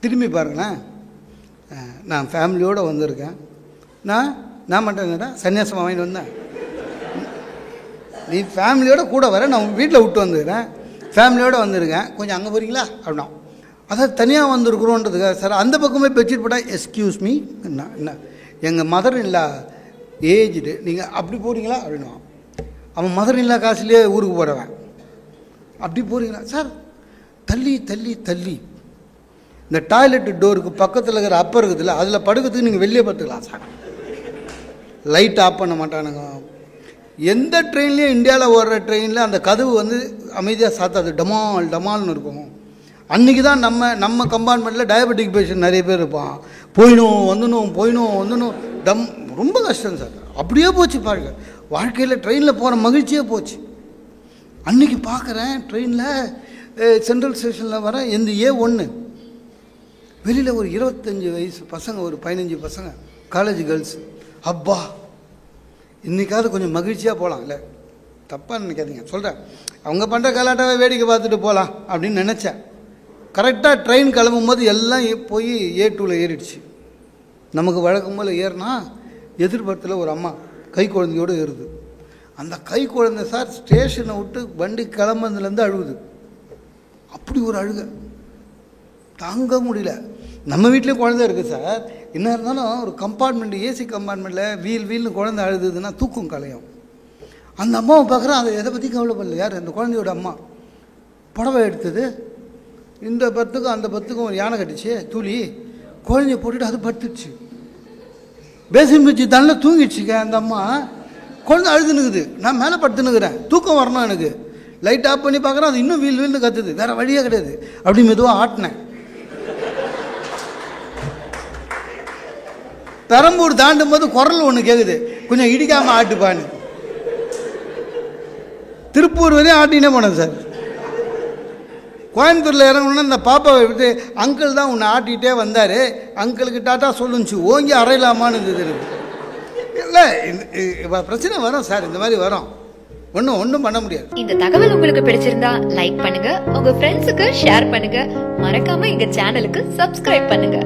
திரும்பி பாருங்களேன், நான் ஃபேமிலியோடு வந்திருக்கேன், நான் மட்டும் சன்னியாசமாக வாங்கிட்டு வந்தேன், நீ ஃபேமிலியோட கூட வர, நான் வீட்டில் விட்டு வந்துக்கிறேன், ஃபேமிலியோடு வந்திருக்கேன், கொஞ்சம் அங்கே போகிறீங்களா அப்படின்னா, அதாவது தனியாக வந்திருக்குறோன்றதுக்காக சார் அந்த பக்கமே பெட்ஷீட் போட்டால் எக்ஸ்கியூஸ் மீ என்ன எங்கள் மதர் இல்லா ஏஜ்டு, நீங்கள் அப்படி போகிறீங்களா அப்படின்னா, அவன் மதர் இல்லா காசுலேயே ஊருக்கு போகிறவன், அப்படி போகிறீங்களா சார், தள்ளி தள்ளி தள்ளி இந்த டாய்லெட் டோருக்கு பக்கத்தில் இருக்கிற அப்பர் இருக்குதுல்ல, அதில் படுக்கிறதுக்கு நீங்கள் வெளியே படுத்துக்கலாம் சார், லைட் ஆஃப் பண்ண மாட்டானுங்க. எந்த ட்ரெயின்லேயும் இந்தியாவில் ஓடுற ட்ரெயினில் அந்த கதவு வந்து அமைதியாக சாத்தாது, டமால் டமால்னு இருக்கும். அன்றைக்கி தான் நம்ம கம்பார்ட்மெண்ட்டில் டயபெட்டிக் பேஷண்ட் நிறைய பேர் இருப்பான், போயிடும் வந்துடும் ரொம்ப கஷ்டம் சார். அப்படியே போச்சு பாருங்க, வாழ்க்கையில் ட்ரெயினில் போகிற மகிழ்ச்சியே போச்சு. அன்றைக்கி பார்க்குறேன் ட்ரெயினில் சென்ட்ரல் ஸ்டேஷனில் வர இந்த A1 வெளியில் ஒரு 25 வயசு பசங்க, ஒரு 15 பசங்க, காலேஜ் கேர்ள்ஸ். அப்பா இன்றைக்காவது கொஞ்சம் மகிழ்ச்சியாக போகலாம், இல்லை தப்பாக நினைக்காதீங்க சொல்கிறேன், அவங்க பண்ணுற கலாட்டாவை வேடிக்கை பார்த்துட்டு போகலாம் அப்படின்னு நினச்சேன். கரெக்டாக ட்ரெயின் கிளம்பும் போது எல்லாம் போய் A2 ஏறிடுச்சு. நமக்கு வழக்கம் போல் ஏறினா எதிர்புறத்தில் ஒரு அம்மா கை குழந்தையோடு ஏறுது. அந்த கை குழந்தை சார் ஸ்டேஷனை விட்டு வண்டி கிளம்புறதுலேருந்து அழுகுது. அப்படி ஒரு அழுகை தாங்க முடியல. நம்ம வீட்லேயும் குழந்தை இருக்குது சார், என்ன இருந்தாலும் ஒரு கம்பார்ட்மெண்ட் ஏசி கம்பார்ட்மெண்ட்டில் வீல்னு குழந்தை அழுதுதுன்னா தூக்கம் கலையும். அந்த அம்மாவை பார்க்குறேன், அதை எதை பற்றி கவலைப்படல. யார் அந்த குழந்தையோட அம்மா புடவை எடுத்தது, இந்த பத்துக்கும் அந்த பத்துக்கும் ஒரு யானை கட்டிச்சு தூளி, குழந்தைய போட்டுட்டு அது படுத்துடுச்சு, பேசின் பிச்சு தண்ணில தூங்கிடுச்சுக்க. அந்த அம்மா குழந்தை அழுதுனுக்குது, நான் மேலே படுத்துனுக்குறேன், தூக்கம் வரணும் எனக்கு, லைட் ஆஃப் பண்ணி பார்க்குறேன், அது இன்னும் வீல்னு கத்துது, வேறு வழியே கிடையாது. அப்படி மெதுவாக ஆட்டினேன். பெரம்பூர் தாண்டும் போது குரல் ஒன்று கேட்குது, கொஞ்சம் இடிக்காமல் ஆட்டுப்பான்னு. திருப்பூர் வரையும் ஆட்டினே போனேன் சார். கோயம்புத்தூரில் இறங்கணுன்னா இந்த பாப்பாவை விட்டு அங்கிள் தான் உன்னை ஆட்டிகிட்டே வந்தார், அங்கிளுக்கு டாட்டா சொல்லுச்சு, ஓங்கி அறையலாமான்னு இருந்தது. இல்லை பிரச்சனை வரும் சார், இந்த மாதிரி வரும், ஒன்றும் பண்ண முடியாது. இந்த தகவல் உங்களுக்கு பிடிச்சிருந்தா லைக் பண்ணுங்க, உங்க ஃப்ரெண்ட்ஸுக்கு ஷேர் பண்ணுங்க, மறக்காம எங்க சேனலுக்கு சப்ஸ்கிரைப் பண்ணுங்க.